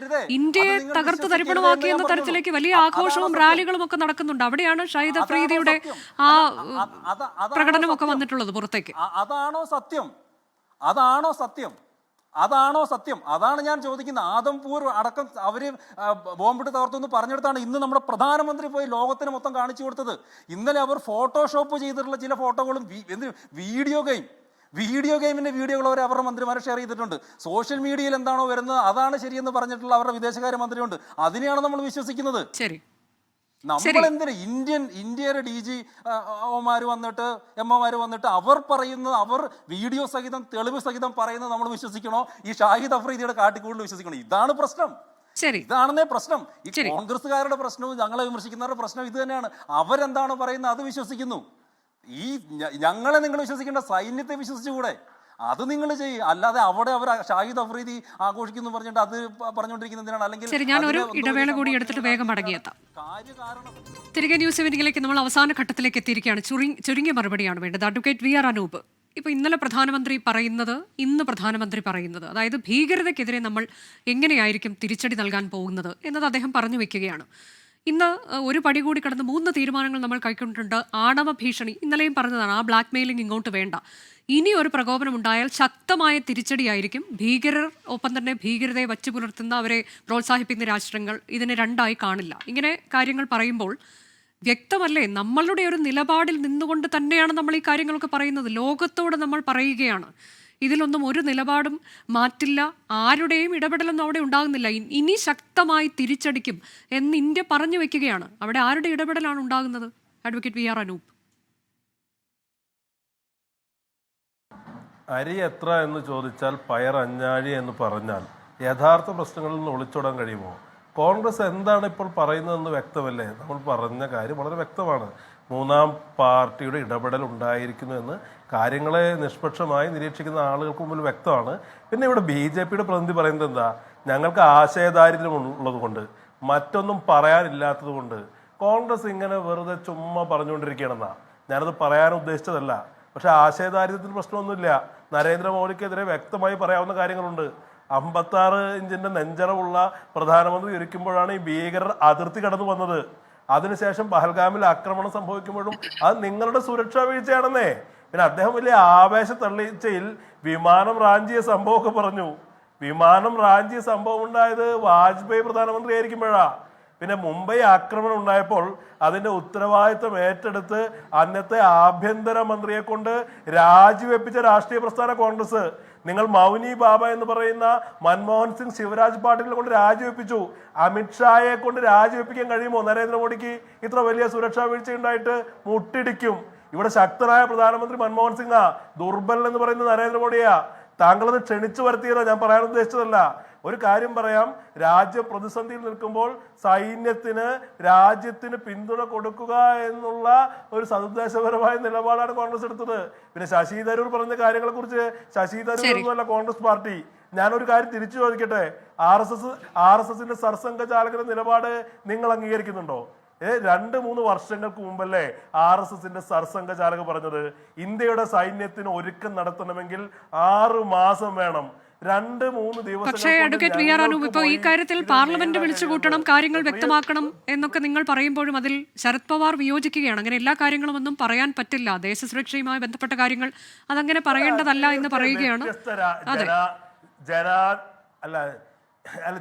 ഇന്ത്യയെ തകർത്ത് തരിപ്പണമാക്കി എന്ന തരത്തിലേക്ക് വലിയ ആഘോഷവും റാലികളും ഒക്കെ നടക്കുന്നുണ്ട്. അവിടെയാണ് ഷാഹിദ് അഫ്രീദിയുടെ ആ പ്രകടനമൊക്കെ വന്നിട്ടുള്ളത് പുറത്തേക്ക്. അതാണോ സത്യം? അതാണോ സത്യം? അതാണോ സത്യം? അതാണ് ഞാൻ ചോദിക്കുന്നത്. ആദംപൂർ അടക്കം അവര് ബോംബിട്ട് തകർത്തെന്ന് പറഞ്ഞെടുത്താണ് ഇന്ന് നമ്മുടെ പ്രധാനമന്ത്രി പോയി ലോകത്തിന് മൊത്തം കാണിച്ചു കൊടുത്തത്. ഇന്നലെ അവർ ഫോട്ടോഷോപ്പ് ചെയ്തിട്ടുള്ള ചില ഫോട്ടോകളും വീഡിയോ ഗെയിമിന്റെ വീഡിയോകൾ അവരുടെ മന്ത്രിമാരെ ഷെയർ ചെയ്തിട്ടുണ്ട്. സോഷ്യൽ മീഡിയയിൽ എന്താണോ വരുന്നത് അതാണ് ശരിയെന്ന് പറഞ്ഞിട്ടുള്ള അവരുടെ വിദേശകാര്യ മന്ത്രിയുണ്ട്. അതിനെയാണ് നമ്മൾ വിശ്വസിക്കുന്നത്. ശരി, നമ്മൾ എന്തിനാ ഇന്ത്യയുടെ DG വന്നിട്ട് MOമാര് വന്നിട്ട് അവർ പറയുന്നത്, അവർ വീഡിയോ സഹിതം തെളിവ് സഹിതം പറയുന്നത് നമ്മൾ വിശ്വസിക്കണോ? ഈ ഷാഹിദ് അഫ്രീദിയുടെ കാട്ടിക്കൂടിൽ വിശ്വസിക്കണോ? ഇതാണ് പ്രശ്നം. ഇതാണെന്നേ പ്രശ്നം. ഈ കോൺഗ്രസ്സുകാരുടെ പ്രശ്നവും ഞങ്ങളെ വിമർശിക്കുന്നവരുടെ പ്രശ്നം ഇത് തന്നെയാണ്. അവരെന്താണോ പറയുന്നത് അത് വിശ്വസിക്കുന്നു. ഈ ഞങ്ങളെ നിങ്ങൾ വിശ്വസിക്കേണ്ട, സൈന്യത്തെ വിശ്വസിച്ചുകൂടെ? അത് നിങ്ങൾ ചെയ്യും. അല്ലാതെ അവിടെ അവർ ഷാഹിദ് അഫ്രീദി ആഘോഷിക്കുന്നു പറഞ്ഞിട്ട് അത് പറഞ്ഞുകൊണ്ടിരിക്കുന്നതിനാണ്. അല്ലെങ്കിൽ ഞാൻ ഒരു ഇടവേള കൂടി എടുത്തിട്ട് വേഗം മടങ്ങിയെത്താം. തിരികെ ന്യൂസ് ഇവന്റിംഗിലേക്ക് നമ്മൾ അവസാന ഘട്ടത്തിലേക്ക് എത്തിയിരിക്കുകയാണ്. ചുരുങ്ങിയ മറുപടിയാണ് വേണ്ടത്. അഡ്വക്കേറ്റ് VR അനൂപ്, ഇപ്പോൾ ഇന്ന് പ്രധാനമന്ത്രി പറയുന്നത് അതായത് ഭീകരതയ്ക്കെതിരെ നമ്മൾ എങ്ങനെയായിരിക്കും തിരിച്ചടി നൽകാൻ പോകുന്നത് എന്നത് അദ്ദേഹം പറഞ്ഞു വെക്കുകയാണ്. ഇന്ന് ഒരു പടി കൂടി കടന്ന് 3 തീരുമാനങ്ങൾ നമ്മൾ കൈക്കൊണ്ടിട്ടുണ്ട്. ആണവ ഭീഷണി ഇന്നലെയും പറഞ്ഞതാണ്, ആ ബ്ലാക്ക് മെയിലിംഗ് ഇങ്ങോട്ട് വേണ്ട. ഇനി ഒരു പ്രകോപനം ഉണ്ടായാൽ ശക്തമായ തിരിച്ചടിയായിരിക്കും. ഭീകരർ ഒപ്പം തന്നെ ഭീകരതയെ വച്ചു പുലർത്തുന്ന, അവരെ പ്രോത്സാഹിപ്പിക്കുന്ന രാഷ്ട്രങ്ങൾ ഇതിനെ രണ്ടായി കാണില്ല. ഇങ്ങനെ കാര്യങ്ങൾ പറയുമ്പോൾ വ്യക്തമല്ലേ, നമ്മളുടെ ഒരു നിലപാടിൽ നിന്നുകൊണ്ട് തന്നെയാണ് നമ്മൾ ഈ കാര്യങ്ങളൊക്കെ പറയുന്നത്. ലോകത്തോട് നമ്മൾ പറയുകയാണ്, ഇതിലൊന്നും ഒരു നിലപാടും മാറ്റില്ല, ആരുടെയും ഇടപെടലൊന്നും അവിടെ ഉണ്ടാകുന്നില്ല, ഇനി ശക്തമായി തിരിച്ചടിക്കും എന്ന് ഇന്ത്യ പറഞ്ഞു വെക്കുകയാണ്. അവിടെ ആരുടെ ഇടപെടലാണ് ഉണ്ടാകുന്നത്? Advocate VR Anoop. അരി എത്ര എന്ന് ചോദിച്ചാൽ പയർ അഞ്ഞാഴി എന്ന് പറഞ്ഞാൽ യഥാർത്ഥ പ്രശ്നങ്ങളിൽ നിന്ന് ഒളിച്ചോടാൻ കഴിയുമോ? കോൺഗ്രസ് എന്താണ് ഇപ്പോൾ പറയുന്നതെന്ന് വ്യക്തമല്ലേ? നമ്മൾ പറഞ്ഞ കാര്യം വളരെ വ്യക്തമാണ്. മൂന്നാം പാർട്ടിയുടെ ഇടപെടൽ ഉണ്ടായിരിക്കുന്നു എന്ന് കാര്യങ്ങളെ നിഷ്പക്ഷമായി നിരീക്ഷിക്കുന്ന ആളുകൾക്ക് മുമ്പിൽ വ്യക്തമാണ്. പിന്നെ ഇവിടെ BJPയുടെ പ്രതിനിധി പറയുന്നത് എന്താ? ഞങ്ങൾക്ക് ആശയദാരിദ്ര്യം ഉള്ളത് കൊണ്ട്, മറ്റൊന്നും പറയാനില്ലാത്തത് കൊണ്ട് കോൺഗ്രസ് ഇങ്ങനെ വെറുതെ ചുമ്മാ പറഞ്ഞുകൊണ്ടിരിക്കുകയാണെന്നാ. ഞാനത് പറയാൻ ഉദ്ദേശിച്ചതല്ല. പക്ഷെ ആശയദാരിദ്ര്യത്തിന് പ്രശ്നമൊന്നുമില്ല. നരേന്ദ്രമോദിക്കെതിരെ വ്യക്തമായി പറയാവുന്ന കാര്യങ്ങളുണ്ട്. 56 ഇഞ്ചിന്റെ നെഞ്ചറവുള്ള പ്രധാനമന്ത്രി ഇരിക്കുമ്പോഴാണ് ഈ ഭീകരർ അതിർത്തി കടന്നു വന്നത്. അതിനുശേഷം പഹൽഗാമിൽ ആക്രമണം സംഭവിക്കുമ്പോഴും അത് നിങ്ങളുടെ സുരക്ഷാ വീഴ്ചയാണെന്നേ. പിന്നെ അദ്ദേഹം വലിയ ആവേശ തള്ളിച്ചയിൽ വിമാനം റാഞ്ചിയ സംഭവമൊക്കെ പറഞ്ഞു. വിമാനം റാഞ്ചിയ സംഭവം ഉണ്ടായത് വാജ്പേയി പ്രധാനമന്ത്രി ആയിരിക്കുമ്പോഴാ. പിന്നെ മുംബൈ ആക്രമണം ഉണ്ടായപ്പോൾ അതിന്റെ ഉത്തരവാദിത്വം ഏറ്റെടുത്ത് അന്നത്തെ ആഭ്യന്തര മന്ത്രിയെ കൊണ്ട് രാജിവെപ്പിച്ച രാഷ്ട്രീയ പ്രസ്ഥാന കോൺഗ്രസ്. നിങ്ങൾ മൗനി ബാബ എന്ന് പറയുന്ന മൻമോഹൻ സിംഗ്, ശിവരാജ് പാട്ടീലിനെ കൊണ്ട് രാജിവെപ്പിച്ചു. അമിത്ഷായെ കൊണ്ട് രാജിവെപ്പിക്കാൻ കഴിയുമോ നരേന്ദ്രമോദിക്ക്? ഇത്ര വലിയ സുരക്ഷാ വീഴ്ച ഉണ്ടായിട്ട് മുട്ടിടിക്കും. ഇവിടെ ശക്തനായ പ്രധാനമന്ത്രി മൻമോഹൻ സിംഗാ, ദുർബൽ എന്ന് പറയുന്നത് നരേന്ദ്രമോദിയാ. താങ്കളത് ക്ഷണിച്ചു വരുത്തിയതോ, ഞാൻ പറയാൻ ഉദ്ദേശിച്ചതല്ല. ഒരു കാര്യം പറയാം, രാജ്യം പ്രതിസന്ധിയിൽ നിൽക്കുമ്പോൾ സൈന്യത്തിന്, രാജ്യത്തിന് പിന്തുണ കൊടുക്കുക എന്നുള്ള ഒരു സതുദ്ദേശപരമായ നിലപാടാണ് കോൺഗ്രസ് എടുത്തത്. പിന്നെ ശശി തരൂർ പറഞ്ഞ കാര്യങ്ങളെ കുറിച്ച്, ശശി തരൂർ ഒന്നുമല്ല കോൺഗ്രസ് പാർട്ടി, ഞാനൊരു കാര്യം തിരിച്ചു ചോദിക്കട്ടെ, ആർ എസ് എസിന്റെ സർസംഘചാലകന്റെ നിലപാട് നിങ്ങൾ അംഗീകരിക്കുന്നുണ്ടോ? 2-3 വർഷങ്ങൾക്ക് മുമ്പല്ലേ RSSന്റെ സർസംഘചാലകർ പറഞ്ഞത് ഇന്ത്യയുടെ സൈന്യത്തിന് ഒരുക്കം നടത്തണമെങ്കിൽ 6 മാസം വേണം. 2-3 ദിവസം. പക്ഷേ അഡ്വക്കേറ്റ് വി ആർ അനൂപ്, ഇപ്പോൾ ഈ കാര്യത്തിൽ പാർലമെന്റ് വിളിച്ചു കൂട്ടണം, കാര്യങ്ങൾ വ്യക്തമാക്കണം എന്നൊക്കെ നിങ്ങൾ പറയുമ്പോഴും അതിൽ ശരത് പവാർ വിയോജിക്കുകയാണ്. അങ്ങനെ എല്ലാ കാര്യങ്ങളും ഒന്നും പറയാൻ പറ്റില്ല, ദേശസുരക്ഷയുമായി ബന്ധപ്പെട്ട കാര്യങ്ങൾ അതങ്ങനെ പറയേണ്ടതല്ല എന്ന് പറയുകയാണ്. അതെ,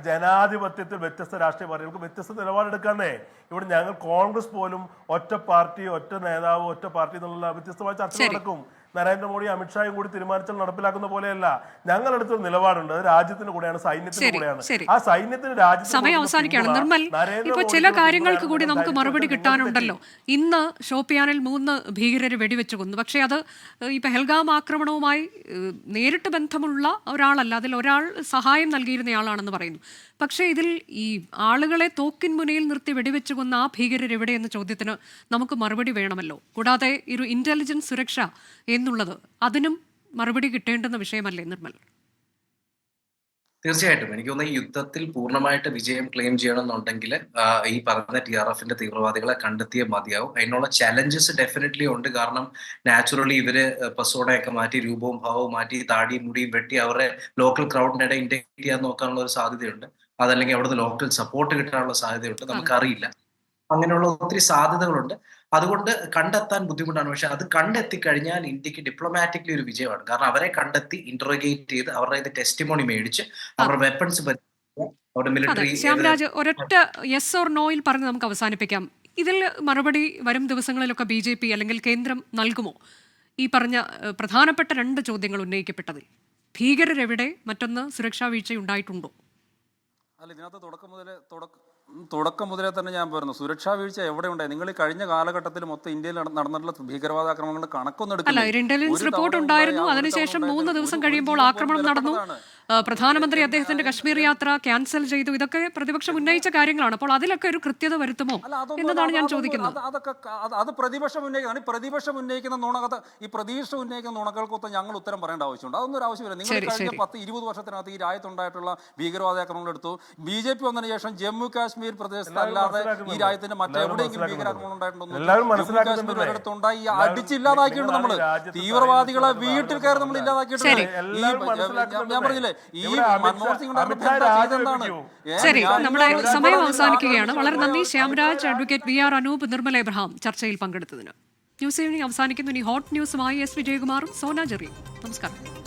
ജനാധിപത്യത്തിൽ വ്യത്യസ്ത രാഷ്ട്രീയ പാർട്ടികൾക്ക് വ്യത്യസ്ത നിലപാടെടുക്കാന്നേ. ഇവിടെ ഞങ്ങൾ കോൺഗ്രസ് പോലും ഒറ്റ പാർട്ടി, ഒറ്റ നേതാവ്, ഒറ്റ പാർട്ടി എന്നുള്ള വ്യത്യസ്തമായ ചർച്ച നടക്കും. നരേന്ദ്രമോദി അമിത്ഷായും കൂടി തീരുമാനിച്ചാൽ നടപ്പിലാക്കുന്ന പോലെയല്ല. ഞങ്ങൾ എടുത്തൊരു നിലപാടുണ്ട്, അത് രാജ്യത്തിന് കൂടെയാണ്, സൈന്യത്തിന് കൂടെയാണ്. ആ സൈന്യത്തിന് സമയം അവസാനിക്കുകയാണ്. നിർമ്മൽ, ഇപ്പൊ ചില കാര്യങ്ങൾക്ക് കൂടി നമുക്ക് മറുപടി കിട്ടാനുണ്ടല്ലോ. ഇന്ന് ഷോപ്പിയാനിൽ 3 ഭീകരരെ വെടിവെച്ചു കൊന്നു. പക്ഷേ അത് ഈ പെഹൽഗാം ആക്രമണവുമായി നേരിട്ട് ബന്ധമുള്ള ഒരാളല്ല, അതിൽ ഒരാൾ സഹായം നൽകിയിരുന്നയാളാണെന്ന് പറയുന്നു. പക്ഷേ ഇതിൽ ഈ ആളുകളെ തോക്കിൻ മുനയിൽ നിർത്തി വെടിവെച്ചു കൊന്ന ആ ഭീകരർ എവിടെ എന്ന ചോദ്യത്തിന് നമുക്ക് മറുപടി വേണമല്ലോ. കൂടാതെ ഒരു ഇന്റലിജൻസ് സുരക്ഷ എന്നുള്ളത് അതിനും മറുപടി കിട്ടേണ്ടുന്ന വിഷയമല്ലേ നിർമ്മൽ? തീർച്ചയായിട്ടും എനിക്ക് തോന്നുന്നു ഈ യുദ്ധത്തിൽ പൂർണ്ണമായിട്ട് വിജയം ക്ലെയിം ചെയ്യണമെന്നുണ്ടെങ്കിൽ ഈ പറഞ്ഞ TRFന്റെ തീവ്രവാദികളെ കണ്ടെത്തിയേ മതിയാവും. അതിനുള്ള ചലഞ്ചസ് ഡെഫിനറ്റ്ലി ഉണ്ട്. കാരണം നാച്ചുറലി ഇവര് പസോടയൊക്കെ മാറ്റി, രൂപവും ഭാവവും മാറ്റി, താടിയും മുടിയും വെട്ടി അവരെ ലോക്കൽ ക്രൗഡിനിടെ ഇൻറ്റെക്ട് ചെയ്യാൻ നോക്കാനുള്ള ഒരു സാധ്യതയുണ്ട്. അതല്ലെങ്കിൽ അവിടുന്ന് ലോക്കൽ സപ്പോർട്ട് കിട്ടാനുള്ള സാധ്യതയുണ്ട്, നമുക്കറിയില്ല. അങ്ങനെയുള്ള ഒത്തിരി സാധ്യതകളുണ്ട്. അതുകൊണ്ട് കണ്ടെത്താൻ ബുദ്ധിമുട്ടാണ്. പക്ഷെ അത് കണ്ടെത്തി കഴിഞ്ഞാൽ ഇന്ത്യക്ക് ഡിപ്ലോമാറ്റിക്കലി ഒരു വിജയമാണ്. കാരണം അവരെ കണ്ടെത്തി ഇന്ററോഗേറ്റ് ചെയ്ത് അവരുടെ ടെസ്റ്റിമോണി മേടിച്ച് അവരുടെ വെപ്പൺസ് അവരുടെ മിലിറ്ററി. ശ്യാംരാജ്, ഒരൊറ്റ യെസ് ഓർ നോയിൽ പറഞ്ഞ് നമുക്ക് അവസാനിപ്പിക്കാം. ഇതിൽ മറുപടി വരും ദിവസങ്ങളിലൊക്കെ BJP അല്ലെങ്കിൽ കേന്ദ്രം നൽകുമോ? ഈ പറഞ്ഞ പ്രധാനപ്പെട്ട 2 ചോദ്യങ്ങൾ ഉന്നയിക്കപ്പെട്ടതിൽ ഭീകരരെവിടെ, മറ്റൊന്ന് സുരക്ഷാ വീഴ്ച ഉണ്ടായിട്ടുണ്ടോ? അല്ല, ഇതിനകത്ത് തുടക്കം മുതലേ തന്നെ ഞാൻ പറഞ്ഞു, സുരക്ഷാ വീഴ്ച എവിടെ ഉണ്ടായി? നിങ്ങൾ ഈ കഴിഞ്ഞ കാലഘട്ടത്തിൽ മൊത്തം ഇന്ത്യയിൽ നടന്നിട്ടുള്ള ഭീകരവാദ ആക്രമണങ്ങളുടെ കണക്കൊന്നും അല്ല, ഇന്റലിജൻസ് റിപ്പോർട്ട് ഉണ്ടായിരുന്നു. അതിനുശേഷം 3 ദിവസം കഴിയുമ്പോൾ ആക്രമണം നടന്നു. പ്രധാനമന്ത്രി അദ്ദേഹത്തിന്റെ കശ്മീർ യാത്ര ക്യാൻസൽ ചെയ്തു. ഇതൊക്കെ പ്രതിപക്ഷം ഉന്നയിച്ച കാര്യങ്ങളാണ്. അപ്പോൾ അതിലൊക്കെ ഒരു കൃത്യത വരുത്തുമോ എന്നതാണ് ഞാൻ ചോദിക്കുന്നത്. അത് പ്രതിപക്ഷം ഉന്നയിക്കുന്നതാണ്. പ്രതിപക്ഷം ഉന്നയിക്കുന്ന നുണകൾക്കൊക്കെ ഞങ്ങൾ ഉത്തരം പറയേണ്ട ആവശ്യമുണ്ട്. അതൊന്നും ഒരു ആവശ്യമില്ല. നിങ്ങൾ കഴിഞ്ഞ 10-20 വർഷത്തിനകത്ത് ഈ രാജ്യത്തുണ്ടായിട്ടുള്ള ഭീകരവാദാക്രമണങ്ങൾ എടുത്തു. BJP വന്നതിന് ശേഷം ജമ്മു കാശ്മീർ പ്രദേശത്തല്ലാതെ ഈ രാജ്യത്തിന്റെ മറ്റെവിടെയെങ്കിലും ഭീകരാക്രമണം ഉണ്ടായിട്ടുണ്ടോ? ജമ്മു കാശ്മീർ ഒരിടത്തുണ്ടായി അടിച്ചില്ലാതാക്കിയിട്ടുണ്ട്. നമ്മള് തീവ്രവാദികളെ വീട്ടിൽ കയറി നമ്മൾ ഇല്ലാതാക്കിയിട്ടുണ്ട്. ഞാൻ പറഞ്ഞില്ലേ, ശരി, നമ്മുടെ സമയം അവസാനിക്കുകയാണ്. വളരെ നന്ദി Shyamraj, advocate V R Anoop, Nirmala Abraham ചർച്ചയിൽ പങ്കെടുത്തതിന്. ന്യൂസ് ഈവനിംഗ് അവസാനിക്കുന്നു. ഇനി ഹോട്ട് ന്യൂസുമായി S. വിജയകുമാറും സോന ജെറിയും. നമസ്കാരം.